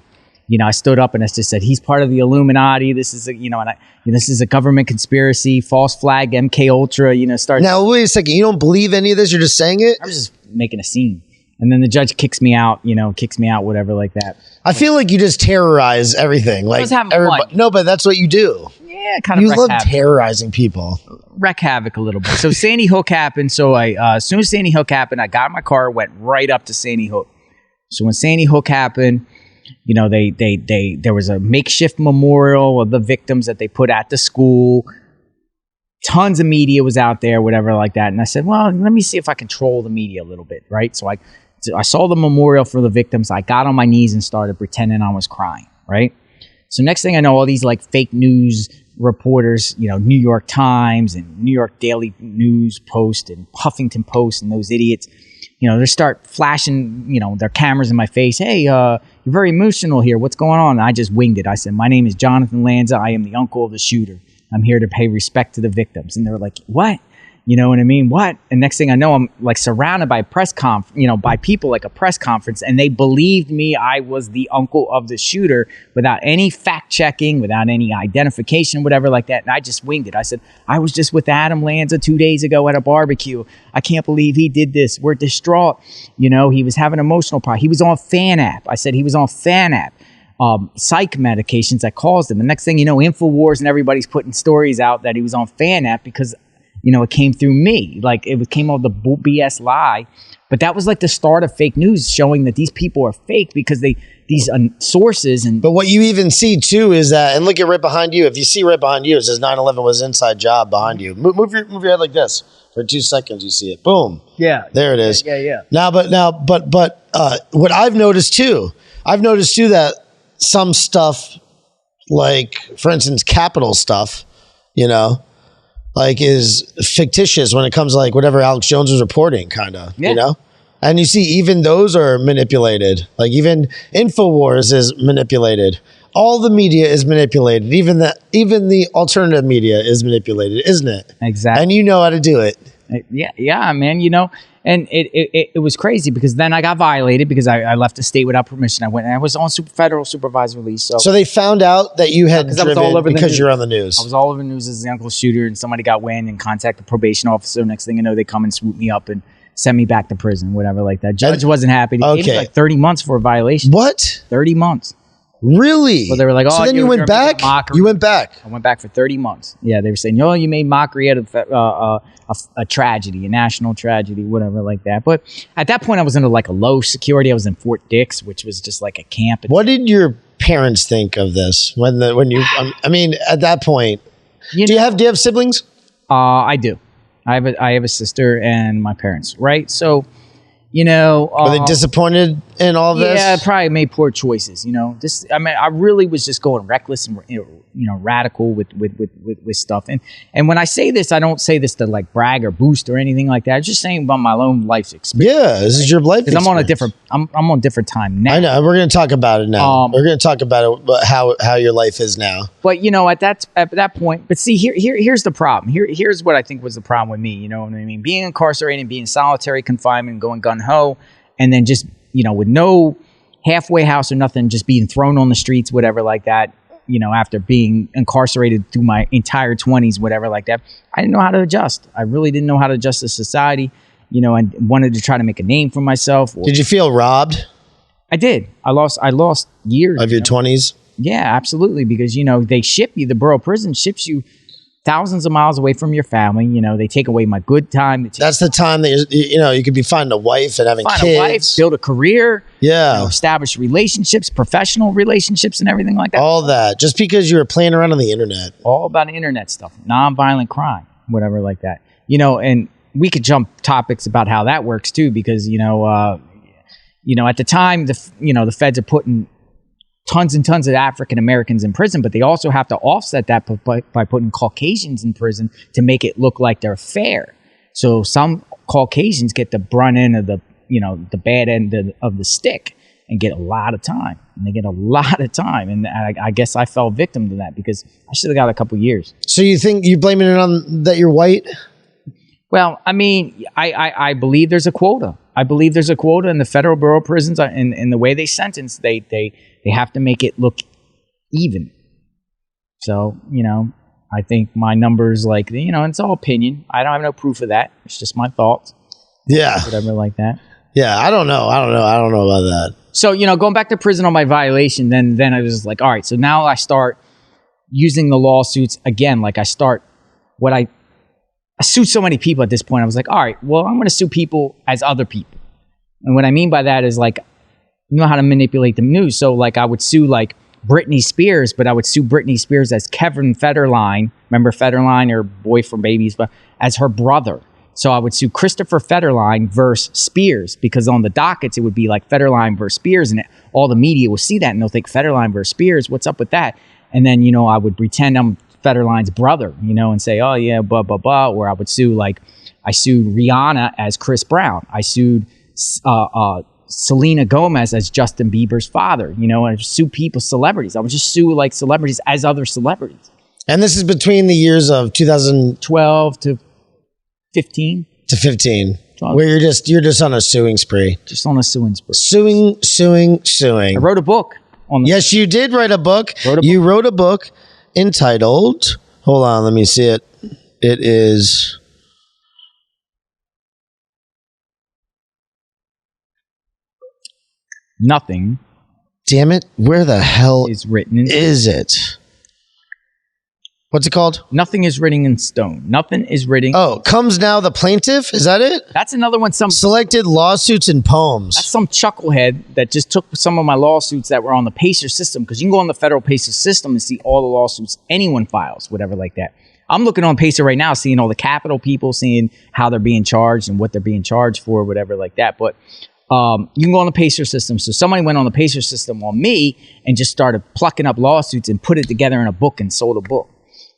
I stood up and I just said, he's part of the Illuminati. This is this is a government conspiracy, false flag, MK Ultra, start. Now, wait a second. You don't believe any of this? You're just saying it? I was just making a scene. And then the judge kicks me out, whatever like that. I feel like you just terrorize everything. Like was having fun. No, but that's what you do. Yeah, kind of. You love terrorizing people. Wreak havoc a little bit. So Sandy Hook happened. So as soon as Sandy Hook happened, I got in my car, went right up to Sandy Hook. So when Sandy Hook happened, there was a makeshift memorial of the victims that they put at the school. Tons of media was out there, whatever like that. And I said, well, let me see if I control the media a little bit, right? So I saw the memorial for the victims. I got on my knees and started pretending I was crying, right? So next thing I know, all these like fake news reporters, New York Times and New York Daily News Post and Huffington Post and those idiots, they start flashing, their cameras in my face. Hey, you're very emotional here. What's going on? And I just winged it. I said, my name is Jonathan Lanza. I am the uncle of the shooter. I'm here to pay respect to the victims. And they were like, what? You know what I mean? What? And next thing I know, I'm like surrounded by by people like a press conference. And they believed me. I was the uncle of the shooter without any fact checking, without any identification, whatever like that. And I just winged it. I said, I was just with Adam Lanza 2 days ago at a barbecue. I can't believe he did this. We're distraught. He was having an emotional problem. He was on FanApp. I said he was on FanApp. Psych medications that caused him. The next thing you know, InfoWars and everybody's putting stories out that he was on FanApp because, it came through me. Like it came out the BS lie. But that was like the start of fake news showing that these people are fake because these sources. But what you even see too is that, and look at right behind you. If you see right behind you, it says 9/11 was inside job behind you. Move your head like this for 2 seconds. You see it. Boom. Yeah. There it is. Yeah. But what I've noticed too that some stuff, like for instance, Capitol stuff, like is fictitious when it comes to like whatever Alex Jones was reporting, kind of, and you see even those are manipulated. Like even InfoWars is manipulated. All the media is manipulated. Even the alternative media is manipulated, isn't it? Exactly. And you know how to do it. Yeah, man. And it was crazy because then I got violated because I left the state without permission. I went and I was on federal supervised release. So they found out that you had driven all over because you're on the news. I was all over the news as the uncle shooter, and somebody got wind and contacted the probation officer. Next thing you know, they come and swoop me up and send me back to prison, whatever like that. Judge wasn't happy. He gave me like 30 months for a violation. What? 30 months. Really? Well, they were like, oh, so then you went back? You went back? I went back for 30 months. Yeah, they were saying, you made mockery out of a tragedy, a national tragedy, whatever like that. But at that point, I was under like a low security. I was in Fort Dix, which was just like a camp. What did your parents think of this when you? I mean, at that point, do you have siblings? I do. I have a sister and my parents. Right, so. Were they disappointed in all this? Yeah, I probably made poor choices. I really was just going reckless and radical with stuff. And when I say this, I don't say this to like brag or boost or anything like that. I'm just saying about my own life's experience. Yeah, this is your life. Because I'm on a different time now. I know. We're going to talk about it now. We're going to talk about it, how your life is now. But at that point. But see, here's the problem. Here's what I think was the problem with me. You know what I mean? Being incarcerated and being solitary confinement and going gun ho, and then just with no halfway house or nothing, just being thrown on the streets, whatever like that. After being incarcerated through my entire 20s, whatever like that, I didn't know how to adjust. I really didn't know how to adjust to society, and wanted to try to make a name for myself. Did you feel robbed? I did. I lost years of your 20s. Yeah, absolutely. Because, they ship you, the borough prison ships you thousands of miles away from your family. They take away my good time. That's the time that, you could be finding a wife and having kids. Find a wife, build a career. Yeah. Establish relationships, professional relationships and everything like that. All that. Just because you were playing around on the internet. All about internet stuff. Nonviolent crime, whatever like that. And we could jump topics about how that works too, because, at the time, the feds are putting tons and tons of African Americans in prison, but they also have to offset that by putting Caucasians in prison to make it look like they're fair. So some Caucasians get the brunt end of the bad end of the stick and get a lot of time. And they get a lot of time. And I guess I fell victim to that because I should have got a couple years. So you think you're blaming it on that you're white? Well, I mean, I believe there's a quota. I believe there's a quota in the federal bureau of prisons, in the way they sentence, they have to make it look even. So, I think my numbers, it's all opinion. I don't have no proof of that. It's just my thoughts. Yeah. Whatever like that. Yeah, I don't know about that. So, going back to prison on my violation, then I was like, all right, so now I start using the lawsuits again. Like I sued so many people at this point. I was like, all right, well, I'm going to sue people as other people. And what I mean by that is how to manipulate the news. So I would sue Britney Spears, but I would sue Britney Spears as Kevin Federline. Remember Federline, her boy from Babies, but as her brother. So I would sue Christopher Federline versus Spears, because on the dockets, it would be Federline versus Spears, and all the media will see that and they'll think Federline versus Spears. What's up with that? And then, I would pretend I'm Federline's brother, and say, oh yeah, blah, blah, blah. Or I would sue, I sued Rihanna as Chris Brown. I sued Selena Gomez as Justin Bieber's father, and I sue people, celebrities. I would just sue celebrities as other celebrities. And this is between the years of 2012 to 15. To 15. 12. Where you're just on a suing spree. Just on a suing spree. Suing. I wrote a book on this. Yes, you did write a book. You wrote a book entitled, hold on, let me see it. It is Nothing. Damn it. Where the hell is written is it? What's it called? Nothing is written in stone. Nothing is written. Oh, Comes Now the Plaintiff? Is that it? That's another one. Some selected lawsuits and poems. That's some chucklehead that just took some of my lawsuits that were on the PACER system, because you can go on the federal PACER system and see all the lawsuits anyone files, whatever like that. I'm looking on PACER right now, seeing all the capital people, seeing how they're being charged and what they're being charged for, whatever like that. But you can go on the PACER system. So somebody went on the PACER system on me and just started plucking up lawsuits and put it together in a book and sold a book.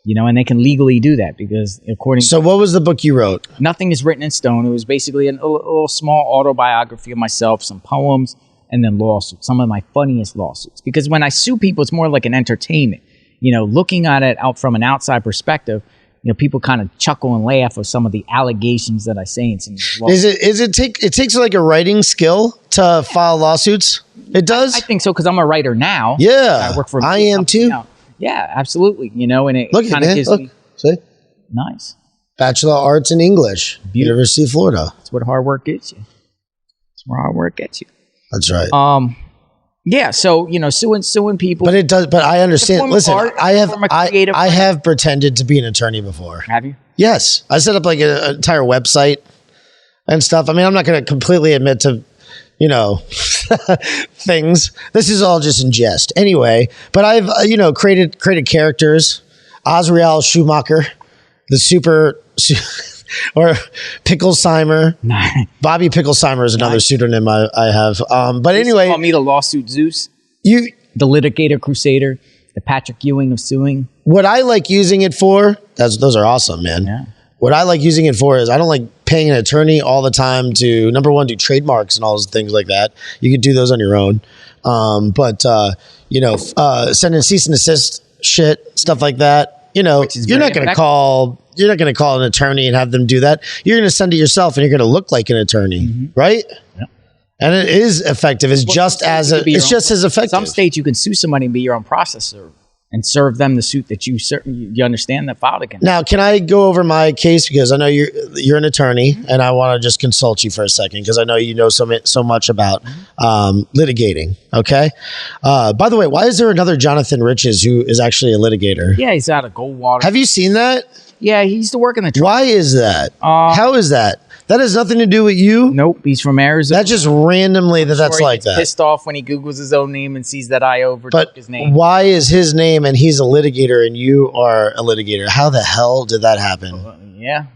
And they can legally do that because according. So what was the book you wrote? Nothing is written in stone. It was basically a little small autobiography of myself, some poems, and then lawsuits. Some of my funniest lawsuits. Because when I sue people, it's more like an entertainment. Looking at it out from an outside perspective, people kind of chuckle and laugh at some of the allegations that I say. It takes like a writing skill to file lawsuits? It does? I think so, because I'm a writer now. Yeah. I work for I am too. Now. Yeah, absolutely. And it kind of gives me. See? Nice. Bachelor of Arts in English. Beautiful. University of Florida. That's what hard work gets you. That's where hard work gets you. That's right. Yeah, so suing people. But it does. But I understand. Listen, I have pretended to be an attorney before. Have you? Yes, I set up like an entire website and stuff. I mean, I'm not going to completely admit to, things. This is all just in jest, anyway. But I've created characters. Azrael Schumacher, the super. Or Picklesimer. Bobby Picklesimer is another pseudonym I have. But anyway. Call me the Lawsuit Zeus. The Litigator Crusader. The Patrick Ewing of suing. What I like using it for, those are awesome, man. Yeah. What I like using it for is I don't like paying an attorney all the time to, number one, do trademarks and all those things like that. You could do those on your own. Sending cease and desist shit, stuff like that. You're not going to call an attorney and have them do that. You're going to send it yourself, and you're going to look like an attorney, right? Yeah. And it is effective. It's just as effective. Some states you can sue somebody and be your own processor and serve them the suit that you understand that filed against. Now, can I go over my case, because I know you're an attorney, and I want to just consult you for a second, because I know you know so much about litigating. Okay. By the way, why is there another Jonathan Riches who is actually a litigator? Yeah, he's out of Goldwater. Have you seen that? Yeah, he used to work in the. Why is that? How is that? That has nothing to do with you. Nope, he's from Arizona. That's just randomly that's like that. Pissed off when he Googles his own name and sees that I overtook his name. Why is his name and he's a litigator and you are a litigator? How the hell did that happen? Yeah,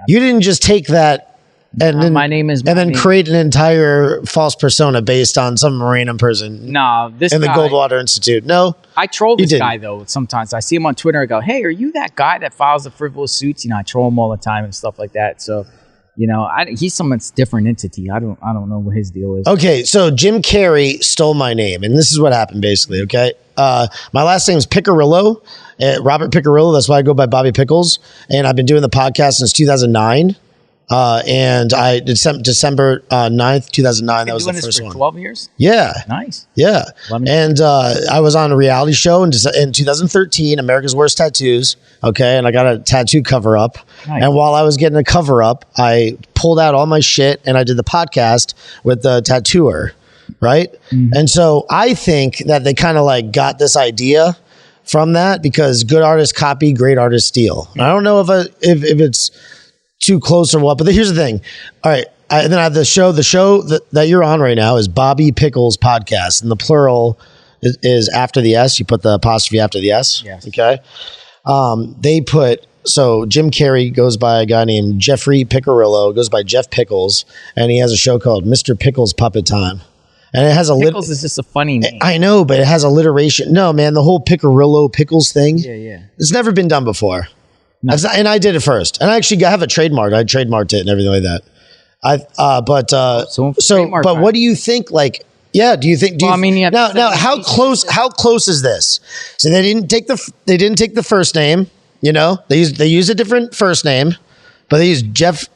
you didn't just take that and then my name is and then create an entire false persona based on some random person. No, this in the guy, Goldwater Institute. No, I troll this guy though. Sometimes I see him on Twitter. I go, "Hey, are you that guy that files the frivolous suits?" I troll him all the time and stuff like that. So. He's someone's different entity. I don't know what his deal is. Okay, so Jim Carrey stole my name, and this is what happened basically. Okay, my last name is Piccirillo, Robert Piccirillo. That's why I go by Bobby Pickles, and I've been doing the podcast since 2009. And I December 9th, 2009. That was the first one. 12 years. Yeah, nice. Yeah, and I was on a reality show in 2013, America's Worst Tattoos. Okay, and I got a tattoo cover up. Nice. And while I was getting a cover up, I pulled out all my shit and I did the podcast with the tattooer, right? Mm-hmm. And so I think that they kind of like got this idea from that, because good artists copy, great artists steal. I don't know if it's too close or what, but here's the thing. All right. Then I have the show that you're on right now is Bobby Pickles Podcast, and the plural is after the S. You put the apostrophe after the S. Yes. Okay. So Jim Carrey goes by a guy named Jeffrey Piccirillo, goes by Jeff Pickles, and he has a show called Mr. Pickles Puppet Time. And it has a Pickles is just a funny name. I know, but it has alliteration. No, man, the whole Piccirillo Pickles thing. Yeah. It's never been done before. No. And I did it first. And I actually have a trademark. I trademarked it and everything like that. But what do you think? Like, yeah, do you think? Now, how close is this? So they didn't take the first name. They use a different first name, but they use Jeffrey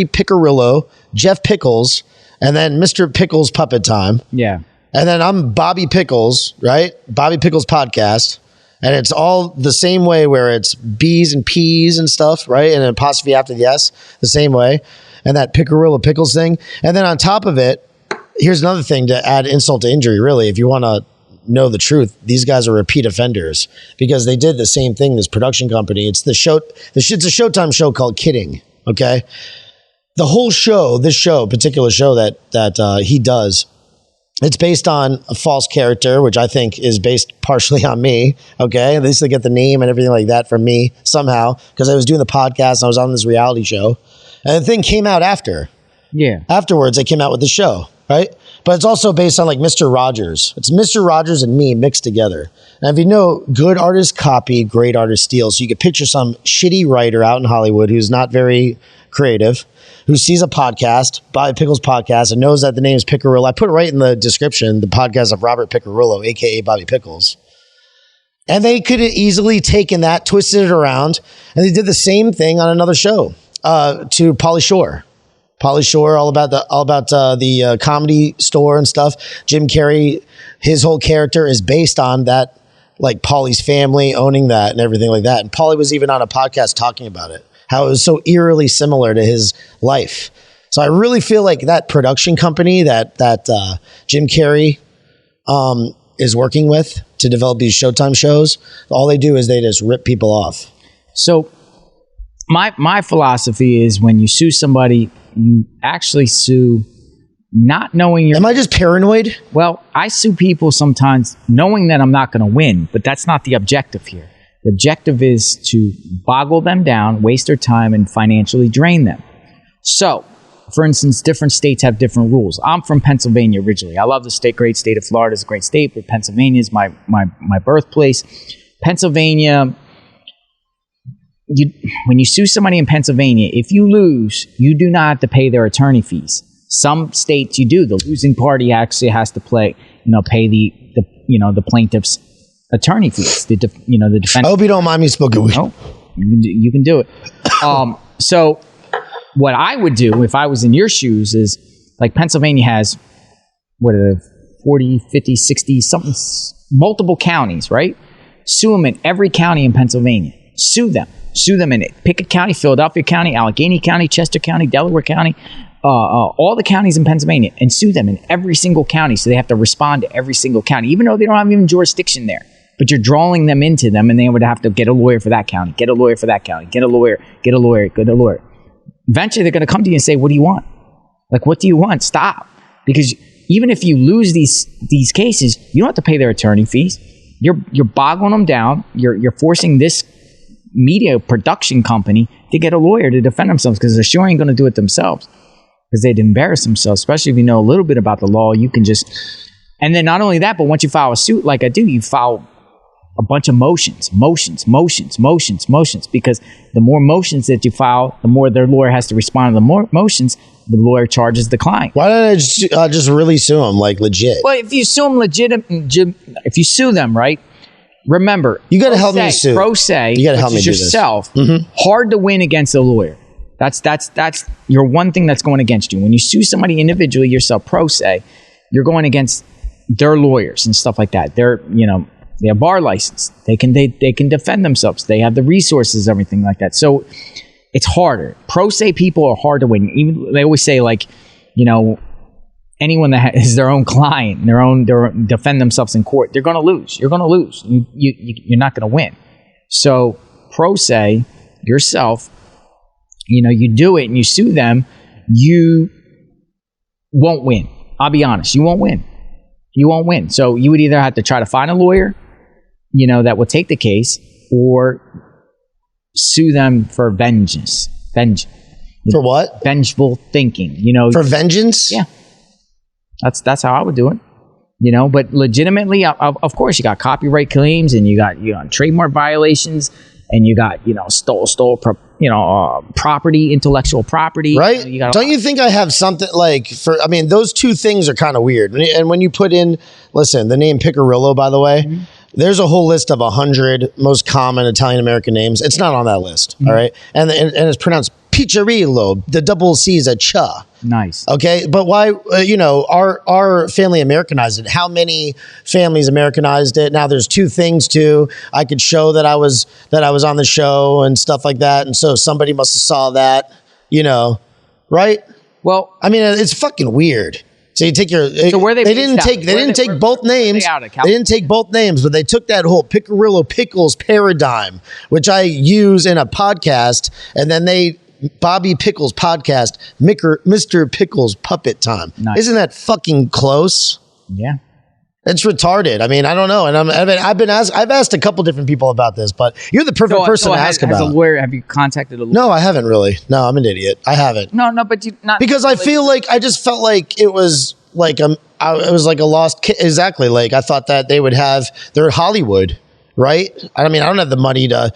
Piccirillo, Jeff Pickles, and then Mr. Pickles Puppet Time. Yeah, and then I'm Bobby Pickles, right? Bobby Pickles Podcast. And it's all the same way, where it's B's and P's and stuff, right? And an apostrophe after the S, the same way. And that Piccirillo Pickles thing. And then on top of it, here's another thing to add insult to injury, really. If you want to know the truth, these guys are repeat offenders, because they did the same thing, this production company. It's it's a Showtime show called Kidding, okay? The whole show, particular show that he does, it's based on a false character, which I think is based partially on me. Okay. At least they get the name and everything like that from me somehow, because I was doing the podcast and I was on this reality show, and the thing came out after. Yeah. Afterwards, they came out with the show, right? But it's also based on like Mr. Rogers. It's Mr. Rogers and me mixed together. And if you know, good artists copy, great artists steal. So you could picture some shitty writer out in Hollywood who's not very creative, who sees a podcast, Bobby Pickles Podcast, and knows that the name is Piccirillo. I put it right in the description, the podcast of Robert Piccirillo, a.k.a. Bobby Pickles. And they could have easily taken that, twisted it around, and they did the same thing on another show to Pauly Shore. Pauly Shore, all about the comedy store and stuff. Jim Carrey, his whole character is based on that, like Pauly's family owning that and everything like that. And Pauly was even on a podcast talking about it, how it was so eerily similar to his life. So I really feel like that production company that Jim Carrey is working with to develop these Showtime shows, all they do is they just rip people off. So my philosophy is, when you sue somebody, you actually sue not knowing Am I just paranoid? Well, I sue people sometimes knowing that I'm not going to win, but that's not the objective here. The objective is to boggle them down, waste their time, and financially drain them. So, for instance, different states have different rules. I'm from Pennsylvania originally. I love the state, great state of Florida is a great state, but Pennsylvania is my birthplace. Pennsylvania, when you sue somebody in Pennsylvania, if you lose, you do not have to pay their attorney fees. Some states you do. The losing party actually has to pay the plaintiff's attorney fees. The defense. I hope you don't mind me smoking weed. No, you can do it. So what I would do if I was in your shoes is, like, Pennsylvania has 40, 50, 60, something, multiple counties, right? Sue them in every county in Pennsylvania. Sue them. Sue them in Pickett County, Philadelphia County, Allegheny County, Chester County, Delaware County, all the counties in Pennsylvania, and sue them in every single county. So they have to respond to every single county, even though they don't have even jurisdiction there. But you're drawing them into them, and they would have to get a lawyer for that county, get a lawyer for that county, get a lawyer, get a lawyer, get a lawyer. Eventually, they're going to come to you and say, what do you want? Like, what do you want? Stop. Because even if you lose these cases, you don't have to pay their attorney fees. You're boggling them down. You're forcing this media production company to get a lawyer to defend themselves, because they're sure ain't going to do it themselves, because they'd embarrass themselves. Especially if you know a little bit about the law, you can just. And then not only that, but once you file a suit like I do, you file a bunch of motions, because the more motions that you file, the more their lawyer has to respond to the more motions. The lawyer charges the client. Why don't I just really sue them, like legit? Well, if you sue them if you sue them, right? Remember, you got to help me sue. Pro se, you got to help me do yourself. this. Mm-hmm. Hard to win against a lawyer. That's your one thing that's going against you. When you sue somebody individually yourself, pro se, you're going against their lawyers and stuff like that. They have bar license. They can defend themselves. They have the resources, everything like that. So it's harder. Pro se people are hard to win. Even they always say, like, anyone that is their own client, their defend themselves in court, they're going to lose. You're going to lose. You're not going to win. So pro se yourself, you do it and you sue them, you won't win. I'll be honest. You won't win. You won't win. So you would either have to try to find a lawyer, that will take the case, or sue them for vengeance. For what? Vengeful thinking. For vengeance? Yeah. That's how I would do it. But legitimately, of course, you got copyright claims, and you got trademark violations, and you got stole property, intellectual property. Right? Don't you think I have something like those two things are kind of weird. And when you put in, listen, the name Piccirillo, by the way, mm-hmm. There's a whole list of 100 most common Italian American names. It's not on that list. Mm-hmm. All right, and it's pronounced Piccirillo. The double C is a cha. Nice. Okay, but why? Our family Americanized it. How many families Americanized it? Now there's two things too. I could show that I was on the show and stuff like that, and so somebody must have saw that. Right? Well, it's fucking weird. So you take your. So where they didn't take both names. They didn't take both names, but they took that whole Piccirillo Pickles paradigm, which I use in a podcast, and then Bobby Pickles podcast, Mr. Pickles Puppet Time. Nice. Isn't that fucking close? Yeah. It's retarded. I don't know. And I've asked a couple different people about this, but you're the perfect person to ask about. As a lawyer, have you contacted a lawyer? No, I haven't really. No, I'm an idiot. I haven't. No, but you not because I feel like I just felt like it was like it was like a lost kid. Exactly. Like I thought that they would have their Hollywood, right? I don't have the money to.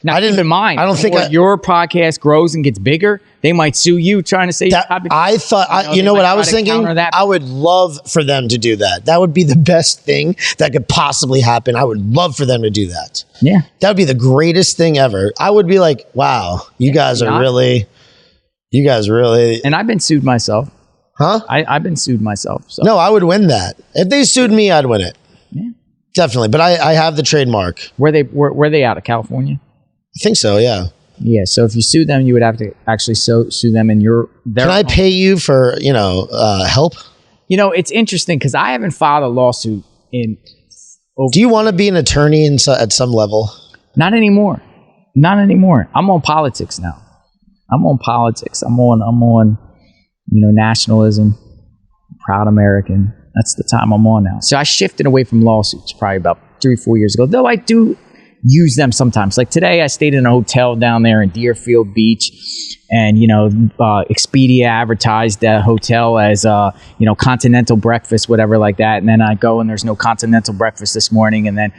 Now, keep in mind, I don't think your podcast grows and gets bigger, they might sue you trying to say I thought, what I was thinking? I would love for them to do that. That would be the best thing that could possibly happen. I would love for them to do that. Yeah. That would be the greatest thing ever. I would be like, wow, you guys really. And I've been sued myself. Huh? I've been sued myself. So. No, I would win that. If they sued me, I'd win it. Yeah. Definitely. But I have the trademark. Were they out of California? I think so, yeah. Yeah, so if you sue them, you would have to actually sue them in their Can I pay you for, help? It's interesting because I haven't filed a lawsuit in over... Do you want to be an attorney at some level? Not anymore. I'm on politics now. I'm on nationalism, proud American. That's the time I'm on now. So I shifted away from lawsuits probably about 3 or 4 years ago, though I do use them sometimes. Like today I stayed in a hotel down there in Deerfield Beach, and Expedia advertised the hotel as continental breakfast, whatever like that, and then I go and there's no continental breakfast this morning, and then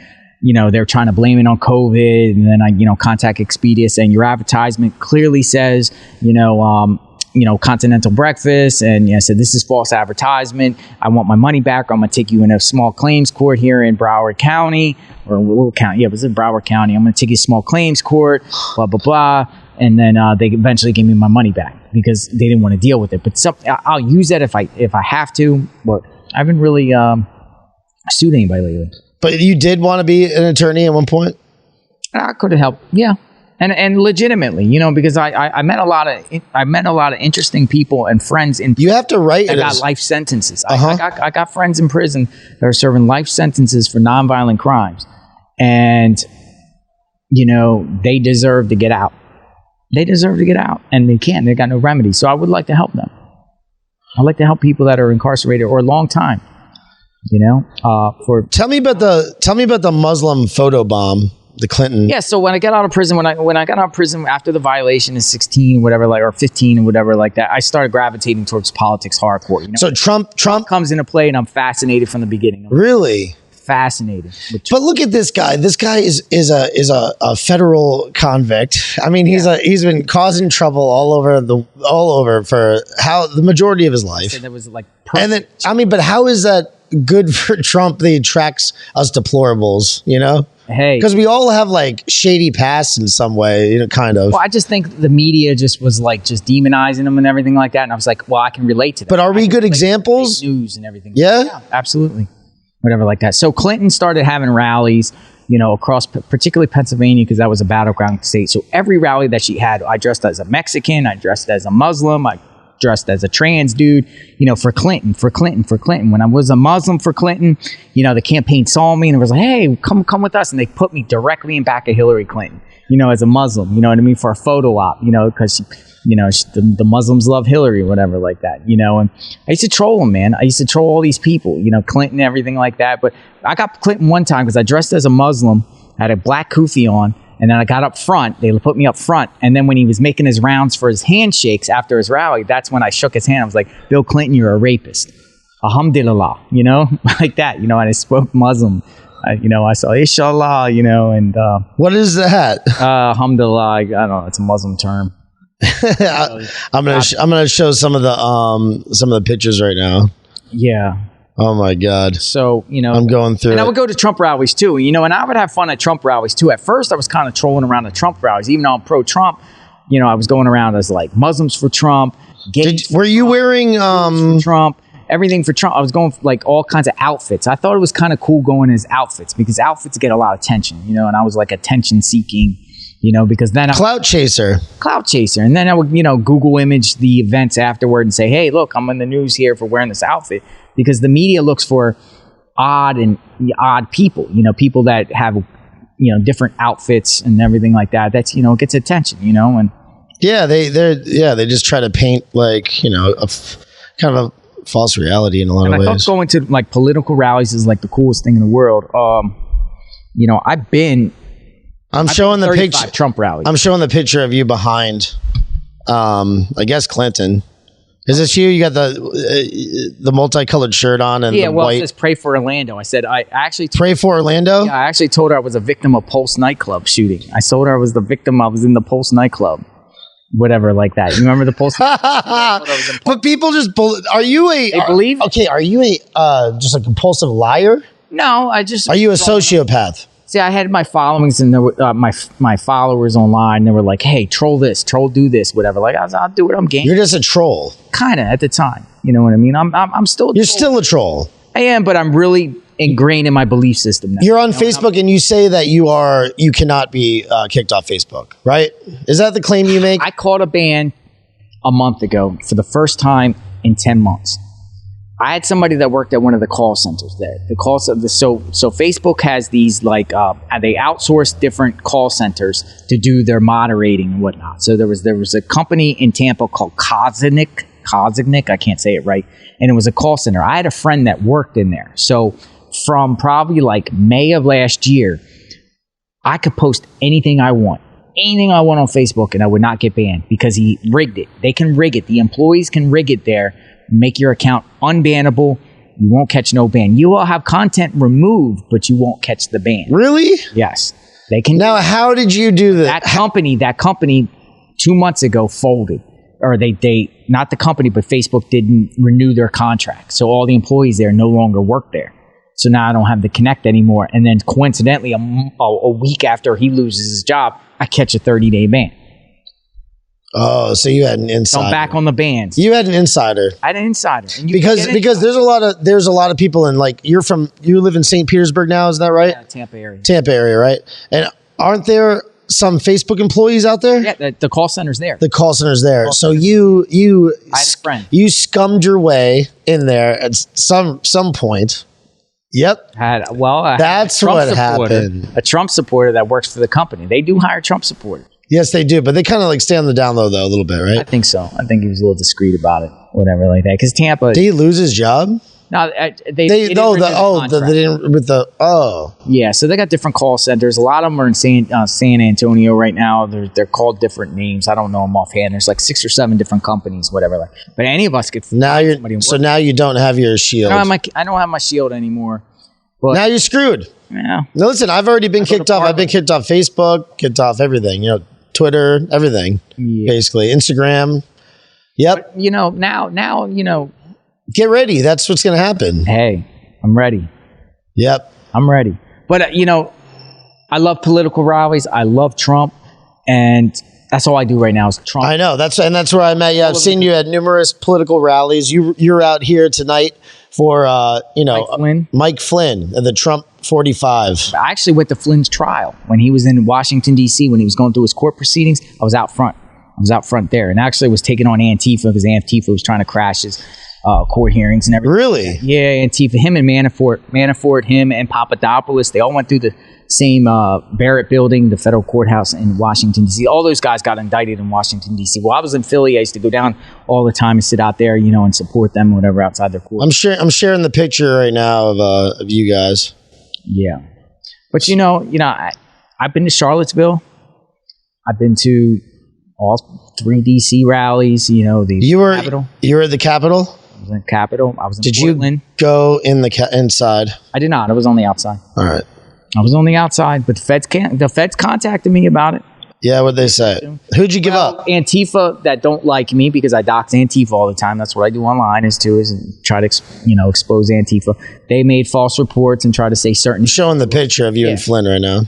they're trying to blame it on COVID, and then I contact Expedia saying your advertisement clearly says continental breakfast, and I said this is false advertisement. I want my money back. I'm gonna take you in a small claims court here in Broward County, or what county? Yeah, it was in Broward County. I'm gonna take you to small claims court, blah blah blah, and then they eventually gave me my money back because they didn't want to deal with it. But I'll use that if I have to. But I haven't really sued anybody lately. But you did want to be an attorney at one point? I could have helped. Yeah. And legitimately, because I met a lot of interesting people and friends in you have to write that it got as, life sentences. I got friends in prison that are serving life sentences for nonviolent crimes, and they deserve to get out. They deserve to get out, and they can't. They got no remedy. So I would like to help them. I'd like to help people that are incarcerated or a long time. Tell me about the Muslim photo bomb. The Clinton. Yeah, so when I got out of prison, when I got out of prison after the violation is 16, whatever, or 15 or whatever like that, I started gravitating towards politics hardcore. So Trump comes into play, and I'm fascinated from the beginning. Really fascinated. But look at this guy. This guy is a federal convict. I mean, he's been causing trouble all over for the majority of his life. That was like perfect. And then but how is that good for Trump that he attracts us deplorables, Hey, because we all have like shady pasts in some way, kind of. Well, I just think the media just was like just demonizing them and everything like that, and I was like, well, I can relate to that. But are we good examples? News and everything. Yeah, absolutely. Whatever like that. So Clinton started having rallies, across particularly Pennsylvania, because that was a battleground state. So every rally that she had, I dressed as a Mexican, I dressed as a Muslim, I dressed as a trans dude, for Clinton. When I was a Muslim for Clinton, the campaign saw me and was like, hey, come with us. And they put me directly in back of Hillary Clinton, as a Muslim, what for a photo op, because, the Muslims love Hillary or whatever like that, and I used to troll them, man. I used to troll all these people, Clinton, everything like that. But I got Clinton one time because I dressed as a Muslim, had a black kufi on, and then I got up front. They put me up front. And then when he was making his rounds for his handshakes after his rally, that's when I shook his hand. I was like, Bill Clinton, you're a rapist. Alhamdulillah, like that, and I spoke Muslim. I saw Inshallah, and... what is that? Alhamdulillah, I don't know. It's a Muslim term. I'm gonna show some of the pictures right now. Yeah. Oh my God. So, I'm going through. And I would go to Trump rallies too, and I would have fun at Trump rallies too. At first, I was kind of trolling around at Trump rallies, even though I'm pro-Trump. I was going around as like Muslims for Trump. Were you wearing Trump? Everything for Trump. I was going for like all kinds of outfits. I thought it was kind of cool going as outfits because outfits get a lot of attention, and I was like attention seeking. Because then clout chaser, and then I would, Google image the events afterward and say, hey, look, I'm in the news here for wearing this outfit, because the media looks for odd people, people that have, different outfits and everything like that. That's, gets attention, and they just try to paint like, kind of a false reality in a lot of ways. I thought going to like political rallies is like the coolest thing in the world. I'm showing the picture. Trump rally. I'm showing the picture of you behind, I guess Clinton. Is this you? You got the multicolored shirt on and the white. It says "Pray for Orlando." I said I actually pray for Orlando. Yeah, I actually told her I was a victim of Pulse nightclub shooting. I told her I was the victim. I was in the Pulse nightclub, whatever like that. You remember the Pulse? But people just are you a? They believe? Okay, are you a just a compulsive liar? No, I just. Are you a sociopath? See, I had my followings and there were, my followers online. They were like, "Hey, troll this, troll do this, whatever." Like, I'll do what I'm game. You're just a troll, kind of at the time. You know what I mean? I'm still. You're still a troll. I am, but I'm really ingrained in my belief system now. You're on Facebook and you say that you cannot be kicked off Facebook, right? Is that the claim you make? I caught a ban a month ago for the first time in 10 months. I had somebody that worked at one of the call centers there. So Facebook has these like they outsource different call centers to do their moderating and whatnot. So there was a company in Tampa called Koznick, I can't say it right, and it was a call center. I had a friend that worked in there. So from probably like May of last year, I could post anything I want on Facebook, and I would not get banned because he rigged it. They can rig it. The employees can rig it there. Make your account unbannable. You won't catch no ban. You will have content removed, but you won't catch the ban. Really? Yes. They can. Now, how did you do that? That company 2 months ago folded. Or they not the company, but Facebook didn't renew their contract. So all the employees there no longer work there. So now I don't have the connect anymore. And then coincidentally, a week after he loses his job, I catch a 30-day ban. Oh, so you had an So insider. I'm back on the bands. You had an insider. I had an insider. And you Because there's a lot of people in, like, you live in St. Petersburg now, is that right? Yeah, Tampa area. Tampa area, right? And aren't there some Facebook employees out there? Yeah, the call center's there. The call center's there. So you I had a friend. You scummed your way in there at some point. Yep. That's what happened. A Trump supporter that works for the company. They do hire Trump supporters. Yes, they do, but they kind of like stay on the down low though a little bit, right? I think so. I think he was a little discreet about it, whatever like that. Because Tampa, did he lose his job? no, they Yeah. So they got different call centers. A lot of them are in San Antonio right now. They're called different names. I don't know them offhand. There's like 6 or 7 different companies, whatever. Like, but any of us could. Now you don't have your shield. I don't have my shield anymore. But now you're screwed. Yeah. No, listen, I've already been kicked off. I've been kicked off Facebook, kicked off everything. Twitter, everything, basically. Instagram. Yep. But, now. Get ready. That's what's going to happen. Hey, I'm ready. Yep. I'm ready. But, I love political rallies. I love Trump. And that's all I do right now is Trump. I know. That's where I met you. I've seen you at numerous political rallies. You're out here tonight for, Mike Flynn at the Trump 45. I actually went to Flynn's trial when he was in Washington, D.C., when he was going through his court proceedings. I was out front. There. And actually was taking on Antifa because Antifa was trying to crash his court hearings and everything. Really? Yeah, Antifa, him and Manafort, him and Papadopoulos, they all went through the same Barrett building, the federal courthouse in Washington, D.C. All those guys got indicted in Washington, D.C. Well, I was in Philly. I used to go down all the time and sit out there, and support them, whatever, outside their court. I'm sharing the picture right now of you guys. Yeah. But, I've been to Charlottesville. I've been to all 3 D.C. rallies, Capitol. You were at the Capitol? I was in the Capitol. I was in Did Portland. You go in the inside? I did not. I was on the outside. All right. I was on the outside, but the feds contacted me about it. Yeah, what'd they say? Who'd you give up? Antifa that don't like me because I dox Antifa all the time. That's what I do online is try to expose Antifa. They made false reports and try to say certain. I'm showing the picture of you and Flynn right now.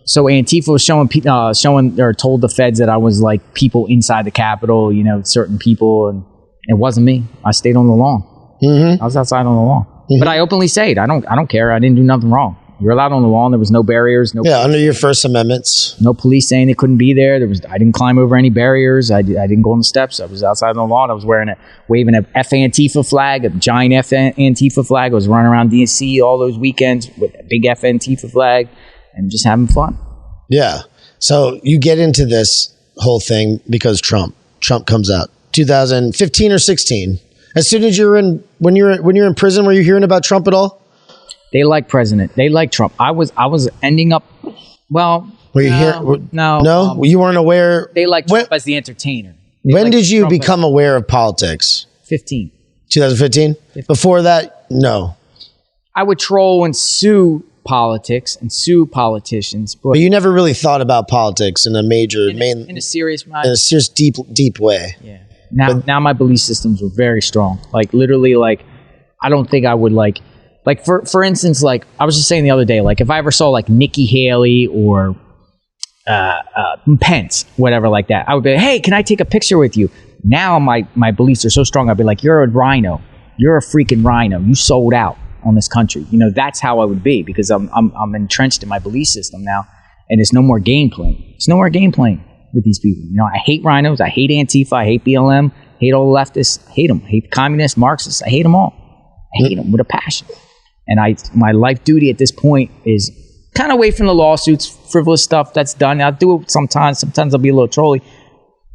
So Antifa was showing or told the feds that I was like people inside the Capitol, certain people, and it wasn't me. I stayed on the lawn. Mm-hmm. I was outside on the lawn, but I openly say it. I don't care. I didn't do nothing wrong. You're allowed on the lawn. There was no barriers. Under your First Amendments. No police saying they couldn't be there. I didn't climb over any barriers. I didn't go on the steps. I was outside on the lawn. I was waving a F Antifa flag, a giant F Antifa flag. I was running around DC all those weekends with a big F Antifa flag and just having fun. Yeah. So you get into this whole thing because Trump comes out 2015 or 16. As soon as when you're in prison, were you hearing about Trump at all? They like president. They like Trump. I was ending up. Well, were you here? No. You weren't aware. They like Trump as the entertainer. When did you become aware of politics? 2015. Before that, no. I would troll and sue politics and sue politicians, but you never really thought about politics in a in a serious deep way. Yeah. Now my belief systems are very strong. Like literally, like I don't think I would like for instance, like I was just saying the other day, like if I ever saw like Nikki Haley or Pence, whatever like that, I would be like, hey, can I take a picture with you? Now my beliefs are so strong. I'd be like, you're a rhino. You're a freaking rhino. You sold out on this country. That's how I would be because I'm entrenched in my belief system now, and it's no more game playing. It's no more game playing with these people. I hate rhinos. I hate Antifa. I hate BLM. Hate all the leftists. Hate them. Hate communists, Marxists. I hate them all. I hate them with a passion. And my life duty at this point is kind of away from the lawsuits, frivolous stuff that's done. I'll do it sometimes. Sometimes I'll be a little trolly.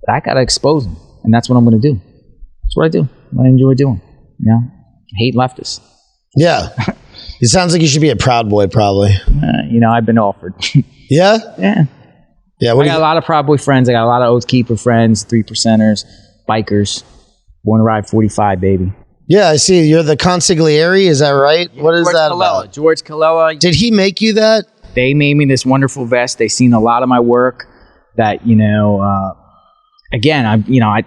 But I got to expose them. And that's what I'm going to do. That's what I do. I enjoy doing. I hate leftists. Yeah. It sounds like you should be a Proud Boy, probably. I've been offered. Yeah? Yeah. Yeah. I got a lot of Proud Boy friends. I got a lot of Oath Keeper friends, 3%ers, bikers. Want to ride 45, baby. Yeah, I see. You're the consigliere. Is that right? Yeah, what is that about? George Colella. Did he make you that? They made me this wonderful vest. They seen a lot of my work that, again, I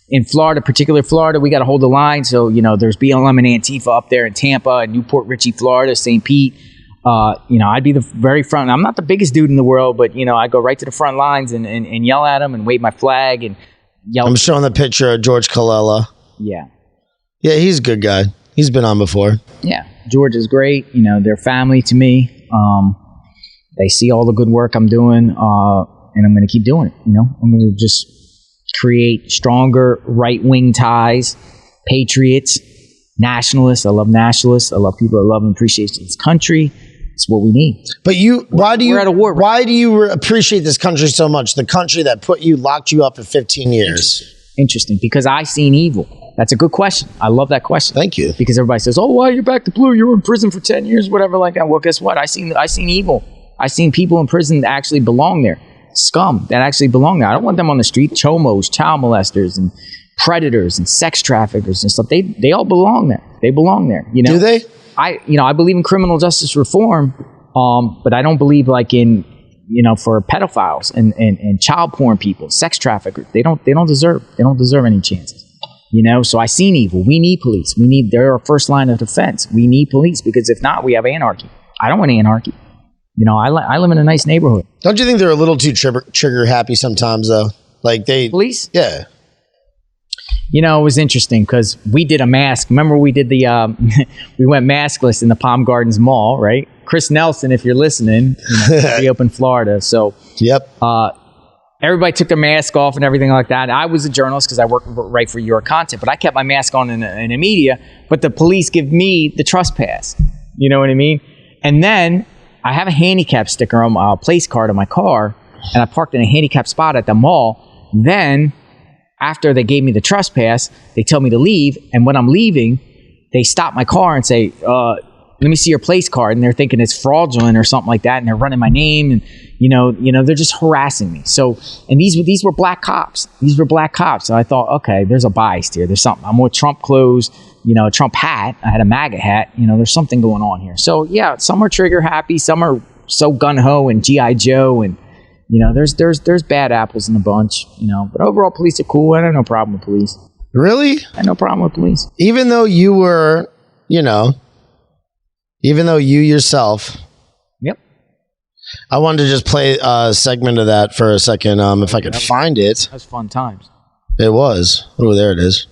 in Florida, particular Florida, we got to hold the line. So, there's BLM and Antifa up there in Tampa and Newport Richey, Florida, St. Pete. I'd be the very front. I'm not the biggest dude in the world, but I'd go right to the front lines and yell at them and wave my flag and yell. I'm showing the picture of George Colella. Yeah, he's a good guy. He's been on before. Yeah, George is great. They're family to me. They see all the good work I'm doing, and I'm going to keep doing it. I'm going to just create stronger right-wing ties, patriots, nationalists. I love nationalists. I love people that love and appreciate this country. It's what we need. But we're at a war. Why do you appreciate this country so much? The country that locked you up for 15 years. Interesting, because I seen evil. That's a good question. I love that question. Thank you. Because everybody says, "Oh, why are you back to blue? You were in prison for 10 years, whatever like that." Well, guess what? I seen evil. I seen people in prison that actually belong there. Scum that actually belong there. I don't want them on the street. Chomos, child molesters, and predators and sex traffickers and stuff. They all belong there. They belong there. Do they? I believe in criminal justice reform, but I don't believe like in for pedophiles and child porn people, sex traffickers. They don't deserve any chances. So I seen evil. We need police. They're our first line of defense. We need police because if not, we have anarchy. I don't want anarchy. I live in a nice neighborhood. Don't you think they're a little too trigger happy sometimes though? Like police? Yeah. It was interesting because we did a mask. Remember we did we went maskless in the Palm Gardens Mall, right? Chris Nelson, if you're listening, we up in Florida. So yep. Everybody took their mask off and everything like that. I was a journalist because I write for your content, but I kept my mask on in the media. But the police give me the trespass. You know what I mean? And then I have a handicap sticker on my place card on my car, and I parked in a handicap spot at the mall. Then, after they gave me the trespass, they tell me to leave. And when I'm leaving, they stop my car and say, "Let me see your place card." And they're thinking it's fraudulent or something like that, and they're running my name, and they're just harassing me. So, and these were black cops. These were black cops. So I thought, okay, there's a bias here. There's something. I'm with Trump clothes, a Trump hat. I had a MAGA hat. There's something going on here. So yeah, some are trigger happy. Some are so gun ho and GI Joe, and there's bad apples in the bunch. But overall, police are cool. I have no problem with police. Really? I have no problem with police. Even though you were, even though you yourself. Yep. I wanted to just play a segment of that for a second, if I could find it. That was fun times. It was. Oh, there it is.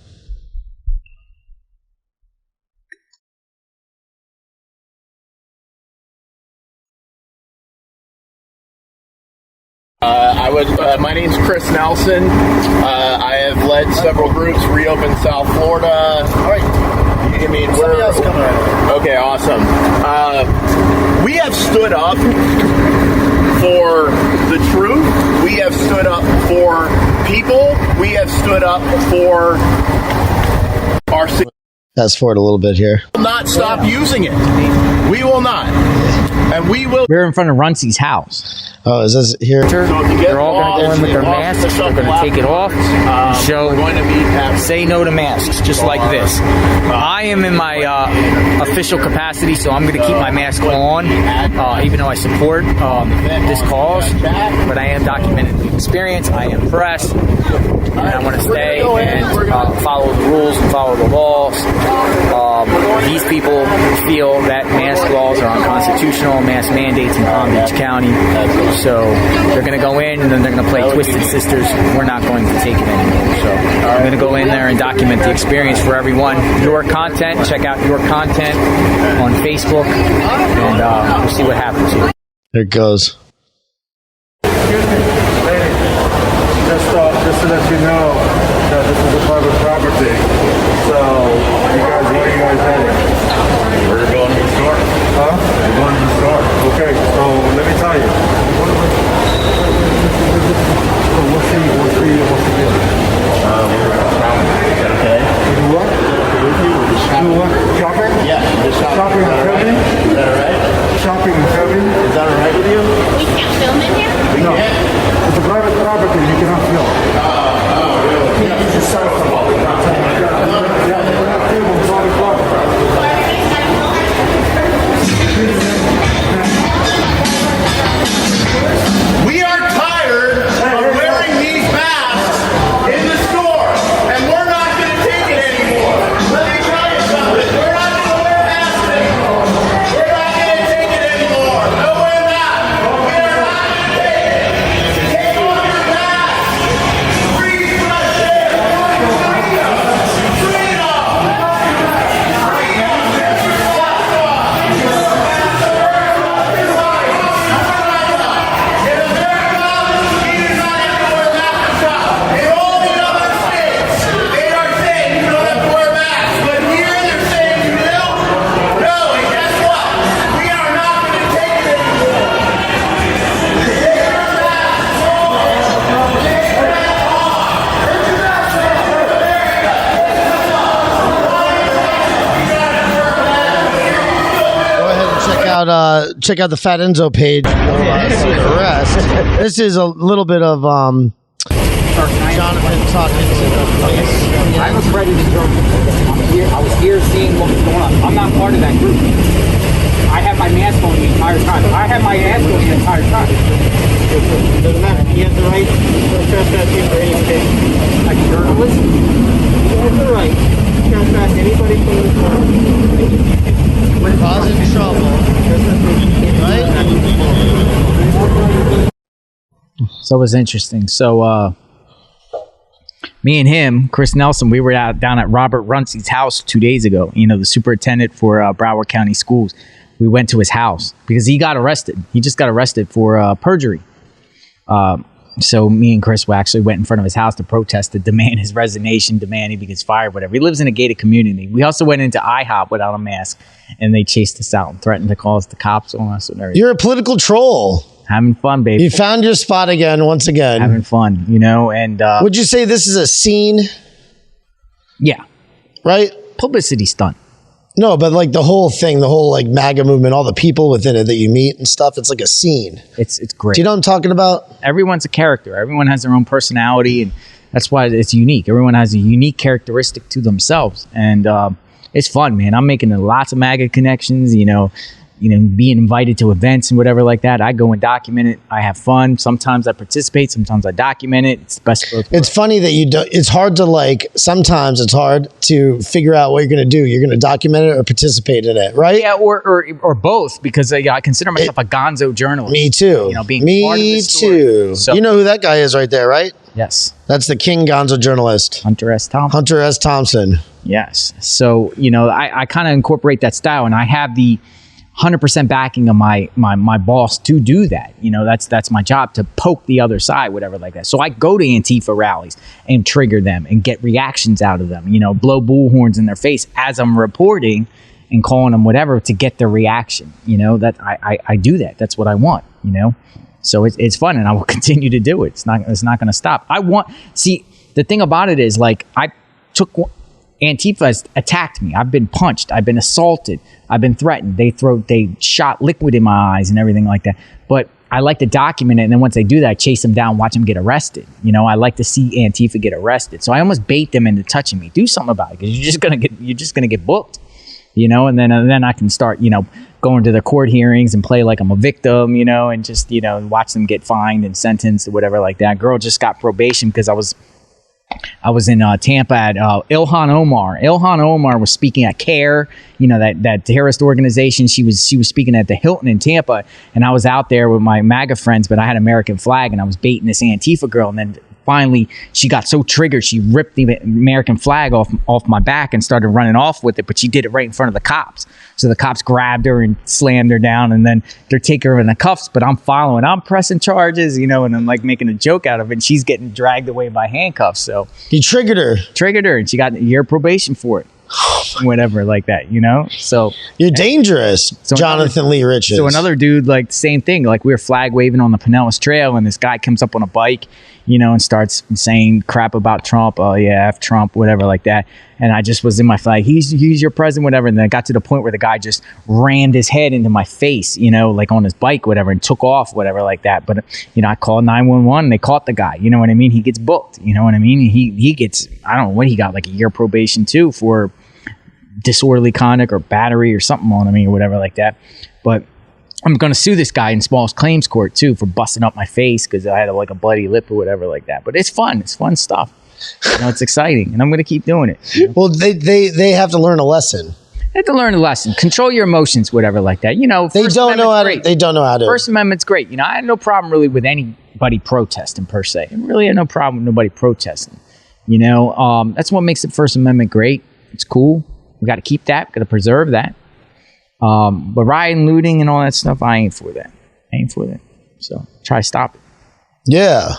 My name's Chris Nelson. I have led several groups, reopened South Florida. All right. Somebody else coming right. Okay, awesome. We have stood up for the truth. We have stood up for people. We have stood up for our city. Fast forward a little bit here. We will not stop using it. We will not. And we will. We're in front of Runcie's house. Oh, is this here? So they're all going to go in with their masks. They're going to take it off and show, say no to masks, just like this. I am in my official capacity, so I'm going to keep my mask on, even though I support this cause. But I am documenting the experience. I am press. And I want to stay and follow the rules and follow the laws. These people feel that mask laws are unconstitutional, mask mandates in Palm Beach County. So they're going to go in and then they're going to play Twisted Sisters. We're not going to take it anymore. So I'm going to go in there and document the experience for everyone. Your content, check out your content on Facebook, and we'll see what happens here. There it goes. Excuse me, lady. Just to let you know that this is a private property. So, where are you guys heading? We're going to the store. Huh? We're going to the store. Okay, so let me tell you. What's the deal? Okay. You do what? You do what? Shopping? Yeah, just Shopping and filming? Is that all right? Shopping and filming? Is that all right with you? We can't film in here? No. It's a private property. You cannot film. You can't use your cell phone. We are tired of wearing these masks check out the Fat Enzo page. See the rest. This is a little bit of Jonathan talking to the police. I'm a predator journalist. I was here seeing what was going on. I'm not part of that group. I have my mask on the entire time. I have my mask on the entire time. Doesn't matter. He has the right to trespass you for any occasion. Like a journalist, he has the right to trespass anybody from the car. Causing trouble. Right? So it was interesting. So, me and him, Chris Nelson, we were down at Robert Runcie's house 2 days ago. You know, the superintendent for Broward County Schools. We went to his house because he got arrested. He just got arrested for perjury. So me and Chris actually went in front of his house to protest, to demand his resignation, demand he gets fired, whatever. He lives in a gated community. We also went into IHOP without a mask, and they chased us out and threatened to call us the cops on us and everything. You're a political troll. Having fun, baby. You found your spot again, once again. Having fun, you know, and... would you say this is a scene? Yeah. Right? Publicity stunt. No, but like the whole thing, the whole like MAGA movement, all the people within it that you meet and stuff, it's like a scene. It's great. Do you know what I'm talking about? Everyone's a character. Everyone has their own personality, and that's why it's unique. Everyone has a unique characteristic to themselves, and it's fun, man. I'm making lots of MAGA connections, you know, being invited to events and whatever like that. I go and document it. I have fun. Sometimes I participate. Sometimes I document it. It's the best of both worlds. It's funny that you do. It's hard to like. Sometimes it's hard to figure out what you're going to do. You're going to document it or participate in it, right? Yeah, or both, because I consider myself a gonzo journalist. Me too. You know, being me part of the story. too. So, you know who that guy is, right there, right? Yes. That's the King Gonzo journalist, Hunter S. Thompson. Hunter S. Thompson. Yes. So you know, I kind of incorporate that style, and I have the 100% backing of my boss to do that. You know, that's my job, to poke the other side, whatever like that. So I go to Antifa rallies and trigger them and get reactions out of them, you know, blow bullhorns in their face as I'm reporting and calling them whatever to get their reaction. You know, that I do that. That's what I want, you know? So it's fun, and I will continue to do it. It's not going to stop. See, the thing about it is, like, Antifa has attacked me. I've been punched. I've been assaulted. I've been threatened. They shot liquid in my eyes and everything like that. But I like to document it, and then once they do that, I chase them down, watch them get arrested. You know, I like to see Antifa get arrested. So I almost bait them into touching me. Do something about it, because you're just gonna get booked. You know, and then I can start, you know, going to the court hearings and play like I'm a victim, you know, and just, you know, watch them get fined and sentenced or whatever like that. Girl just got probation because I was in Tampa at Ilhan Omar. Ilhan Omar was speaking at CARE, you know, that terrorist organization. She was speaking at the Hilton in Tampa, and I was out there with my MAGA friends, but I had American flag, and I was baiting this Antifa girl, and then finally she got so triggered she ripped the American flag off my back and started running off with it, but she did it right in front of the cops. So the cops grabbed her and slammed her down, and then they're taking her in the cuffs, but I'm following. I'm pressing charges, you know, and I'm like making a joke out of it, and she's getting dragged away by handcuffs. So you triggered her, and she got a year probation for it. Whatever like that, you know? So you're dangerous, Jonathan Lee Riches. So another dude, like, same thing. Like, we were flag waving on the Pinellas Trail, and this guy comes up on a bike, you know, and starts saying crap about Trump. Oh yeah, F Trump, whatever like that. And I just was in my flag. He's your president, whatever. And then it got to the point where the guy just rammed his head into my face, you know, like on his bike, whatever, and took off, whatever like that. But, you know, I called 911 and they caught the guy. You know what I mean? He gets booked. You know what I mean? He gets, I don't know what he got, like a year probation too for disorderly conduct or battery or something on me or whatever like that. But I'm going to sue this guy in small claims court too for busting up my face because I had like a bloody lip or whatever like that. But it's fun. It's fun stuff. You know, it's exciting, and I'm going to keep doing it. You know? Well, they have to learn a lesson. They have to learn a lesson. Control your emotions, whatever like that. You know, they don't know how to. First Amendment's great. You know, I had no problem really with anybody protesting per se. I really had no problem with nobody protesting. You know, that's what makes the First Amendment great. It's cool. We got to keep that. Got to preserve that. But rioting, looting, and all that stuff, I ain't for that. So try to stop it. Yeah.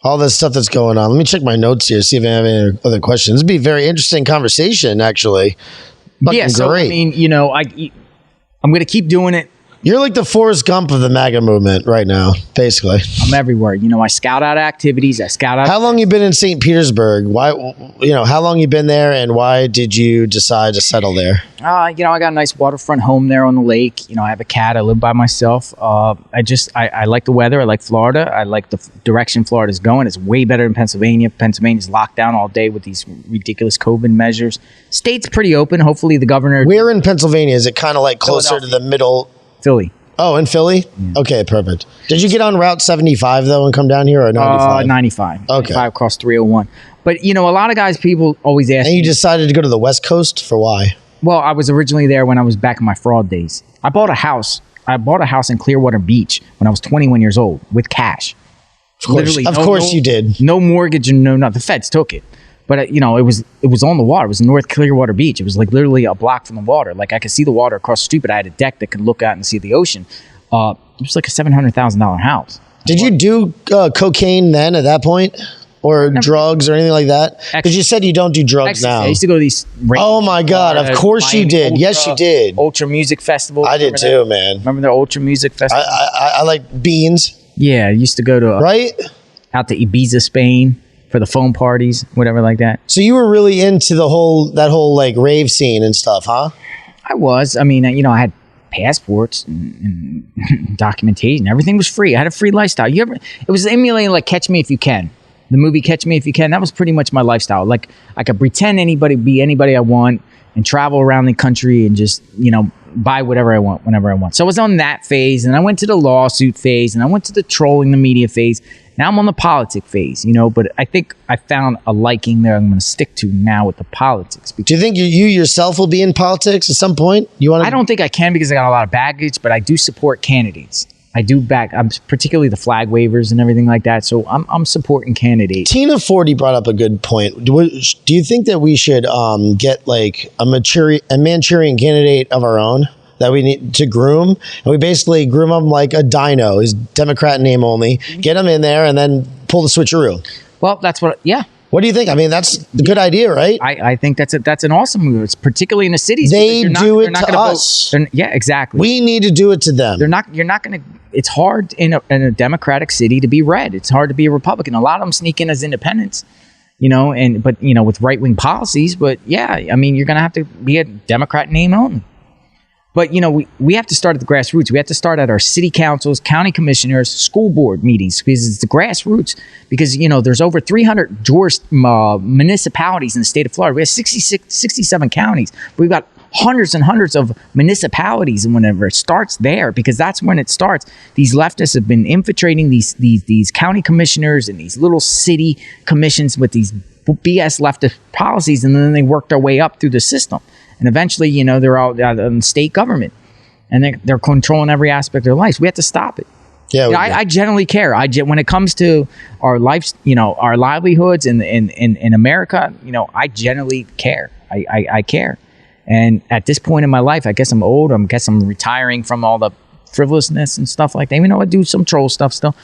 All this stuff that's going on. Let me check my notes here, see if I have any other questions. This would be a very interesting conversation, actually. Fucking yeah, so, great. I mean, you know, I'm going to keep doing it. You're like the Forrest Gump of the MAGA movement right now, basically. I'm everywhere. You know, I scout out activities. I scout out. How long you been in St. Petersburg? Why, how long you been there, and why did you decide to settle there? You know, I got a nice waterfront home there on the lake. You know, I have a cat. I live by myself. I like the weather. I like Florida. I like the direction Florida's going. It's way better than Pennsylvania. Pennsylvania's locked down all day with these ridiculous COVID measures. State's pretty open. Hopefully the governor... Where in Pennsylvania? Is it kind of like closer to the middle... Philly. Oh, in Philly? Yeah. Okay, perfect. Did you get on Route 75, though, and come down here, or 95? 95. Okay. 95 across 301. But, you know, a lot of guys, people always ask And you decided to go to the West Coast? For why? Well, I was originally there when I was back in my fraud days. I bought a house. In Clearwater Beach when I was 21 years old with cash. Of course you did. No mortgage and no nothing. The feds took it. But, you know, it was on the water. It was North Clearwater Beach. It was like literally a block from the water. Like I could see the water across the street, but I had a deck that could look out and see the ocean. It was like a $700,000 house. Did you do cocaine then at that point? Or drugs or anything like that? Because you said you don't do drugs now. I used to go to these... Oh my God, of course you did. Yes, you did. Ultra Music Festival. I did too, man. Remember the Ultra Music Festival? I like beans. Yeah, I used to go to... Right? Out to Ibiza, Spain for the phone parties, whatever like that. So you were really into that whole like rave scene and stuff, huh? I was. I mean, you know, I had passports and documentation. Everything was free. I had a free lifestyle. It was emulating like Catch Me If You Can. The movie Catch Me If You Can. That was pretty much my lifestyle. Like I could pretend be anybody I want and travel around the country and just, you know, buy whatever I want, whenever I want. So I was on that phase, and I went to the lawsuit phase, and I went to the trolling the media phase. Now I'm on the politic phase, you know, but I think I found a liking there I'm going to stick to now with the politics. Do you think you yourself will be in politics at some point? I don't think I can because I got a lot of baggage, but I do support candidates. I'm particularly the flag waivers and everything like that. So I'm supporting candidates. Tina Forty brought up a good point. Do you think that we should get like a Manchurian candidate of our own that we need to groom? And we basically groom them like a dino, his Democrat name only, get them in there and then pull the switcheroo. Well, yeah. What do you think? I mean, that's a good idea, right? I think that's an awesome move. It's particularly in the cities. They do it to us. Yeah, exactly. We need to do it to them. You're not going to. It's hard in a democratic city to be red. It's hard to be a Republican. A lot of them sneak in as independents, you know, but you know, with right wing policies. But yeah, I mean, you're going to have to be a Democrat name only. But, you know, we have to start at the grassroots. We have to start at our city councils, county commissioners, school board meetings, because it's the grassroots. Because, you know, there's over 300 municipalities in the state of Florida. We have 67 counties. But we've got hundreds and hundreds of municipalities, and whenever it starts there, because that's when it starts. These leftists have been infiltrating these county commissioners and these little city commissions with these BS leftist policies, and then they work their way up through the system. And eventually, you know, they're all in state government, and they're controlling every aspect of their lives. We have to stop it. Yeah, you know, I generally care. When it comes to our lives, you know, our livelihoods in America, you know, I generally care. I care. And at this point in my life, I guess I'm old. I guess I'm retiring from all the frivolousness and stuff like that. Even though I do some troll stuff still,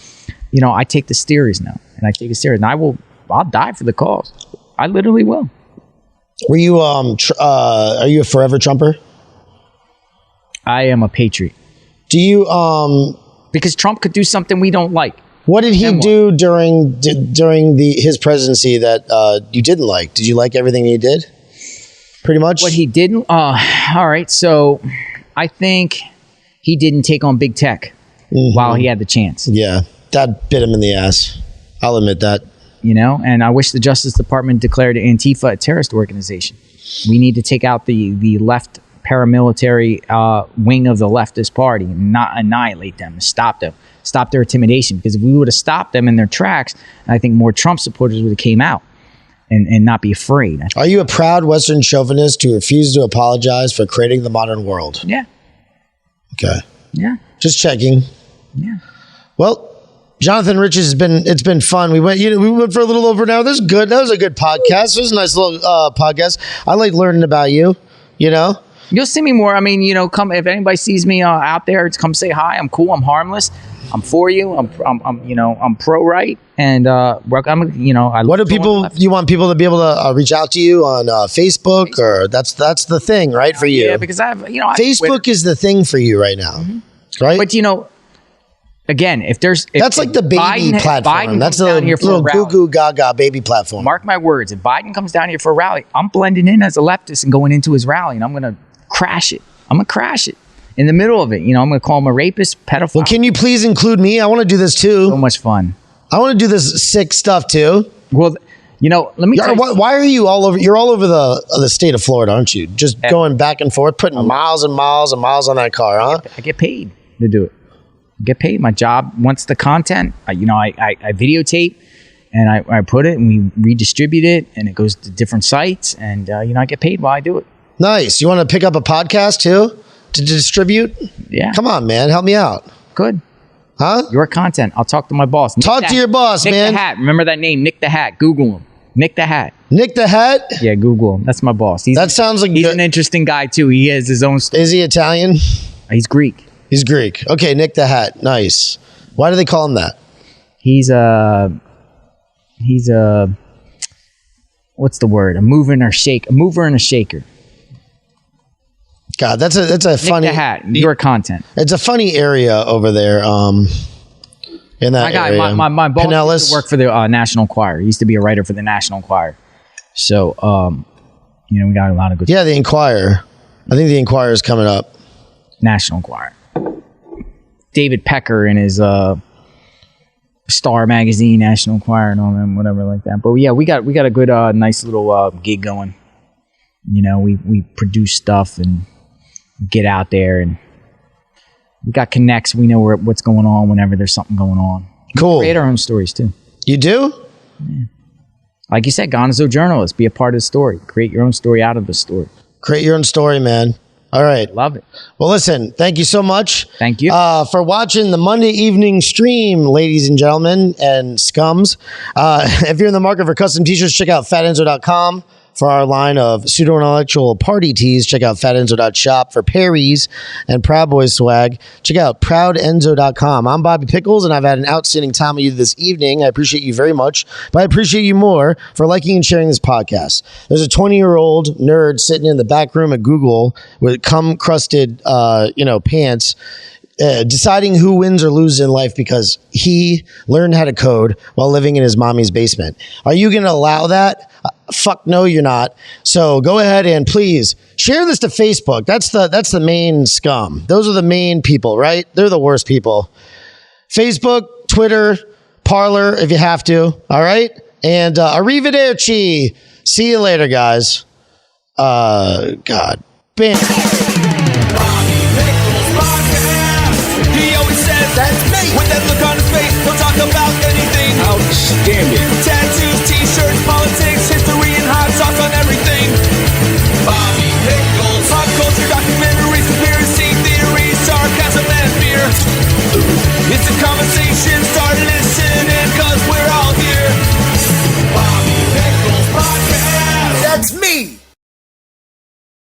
you know, I take this serious now, and I take it serious, and I'll die for the cause. I literally will. Were you are you a forever Trumper? I am a patriot. Do you because Trump could do something we don't like. What did he do during his presidency that you didn't like? Did you like everything he did? Pretty much. What he didn't. All right. So I think he didn't take on big tech while he had the chance. Yeah, that bit him in the ass. I'll admit that. You know, and I wish the Justice Department declared Antifa a terrorist organization. We need to take out the left paramilitary wing of the leftist party and not annihilate them, stop them, stop their intimidation. Because if we would have stopped them in their tracks, I think more Trump supporters would have came out and not be afraid. Are you a proud Western chauvinist who refused to apologize for creating the modern world? Yeah. Okay. Yeah. Just checking. Yeah. Well, Jonathan Riches, it's been fun. We went for a little over an hour. That was good. That was a good podcast. It was a nice little podcast. I like learning about you, you know. You'll see me more. I mean, you know, come if anybody sees me out there, come say hi. I'm cool. I'm harmless. I'm for you. I'm pro right, and you know. What do people? You want people to be able to reach out to you on Facebook, or that's the thing, right, for you? Yeah, because I have, you know, Facebook is the thing for you right now. Mm-hmm. right? But again, if that's like the baby Biden, platform. Biden That's comes the down here for a little rally, goo goo gaga baby platform. mark my words, if Biden comes down here for a rally, I'm blending in as a leftist and going into his rally, and I'm going to crash it. I'm going to crash it in the middle of it. I'm going to call him a rapist, pedophile. Well, can you please include me? I want to do this too. So much fun. I want to do this sick stuff too. Well, let me tell you. Why are you all over? You're all over the state of Florida, aren't you? Just going back and forth, putting miles and miles and miles on that car, huh? I get paid to do it. I get paid. My job, once the content, I videotape and I put it and we redistribute it and it goes to different sites and, I get paid while I do it. Nice. You want to pick up a podcast too to distribute? Yeah. Come on, man. Help me out. Good. Huh? Your content. I'll talk to my boss. Talk to your boss, Nick man. the Hat. Remember that name, Nick the Hat. Google him. Nick the Hat. Nick the Hat? Yeah, Google him. That's my boss. That sounds like he's an interesting guy too. He has his own story. Is he Italian? He's Greek. He's Greek. Okay, Nick the Hat. Nice. Why do they call him that? He's a what's the word? A mover and a shaker. God, that's a funny. Nick the Hat. Your content. It's a funny area over there. In that area. My boss Pinellas. used to work for the National Choir. He used to be a writer for the National Choir. So, we got a lot of good. Yeah, the Inquirer. I think the Inquirer is coming up. National Choir. David Pecker in his Star Magazine, National Choir, and all them, whatever like that. But yeah, we got a good, nice little gig going. We produce stuff and get out there, and we got connects. We know what's going on whenever there's something going on. Cool. We create our own stories too. You do? Yeah. Like you said, gonzo journalist. Be a part of the story. Create your own story out of the story. Create your own story, man. All right. Love it. Well, listen, thank you so much. Thank you. For watching the Monday evening stream, ladies and gentlemen and scums. If you're in the market for custom t-shirts, check out fatenzo.com. For our line of pseudo-intellectual party tees, check out fatenzo.shop. For Perry's and Proud Boys swag, check out proudenzo.com. I'm Bobby Pickles, and I've had an outstanding time with you this evening. I appreciate you very much, but I appreciate you more for liking and sharing this podcast. There's a 20-year-old nerd sitting in the back room at Google with cum-crusted, pants, deciding who wins or loses in life because he learned how to code while living in his mommy's basement. Are you going to allow that? Fuck no, you're not. So go ahead and please share this to Facebook. That's the main scum. Those are the main people, right? They're the worst people. Facebook, Twitter, Parler, if you have to. All right. And arrivederci. See you later, guys. God. Bam.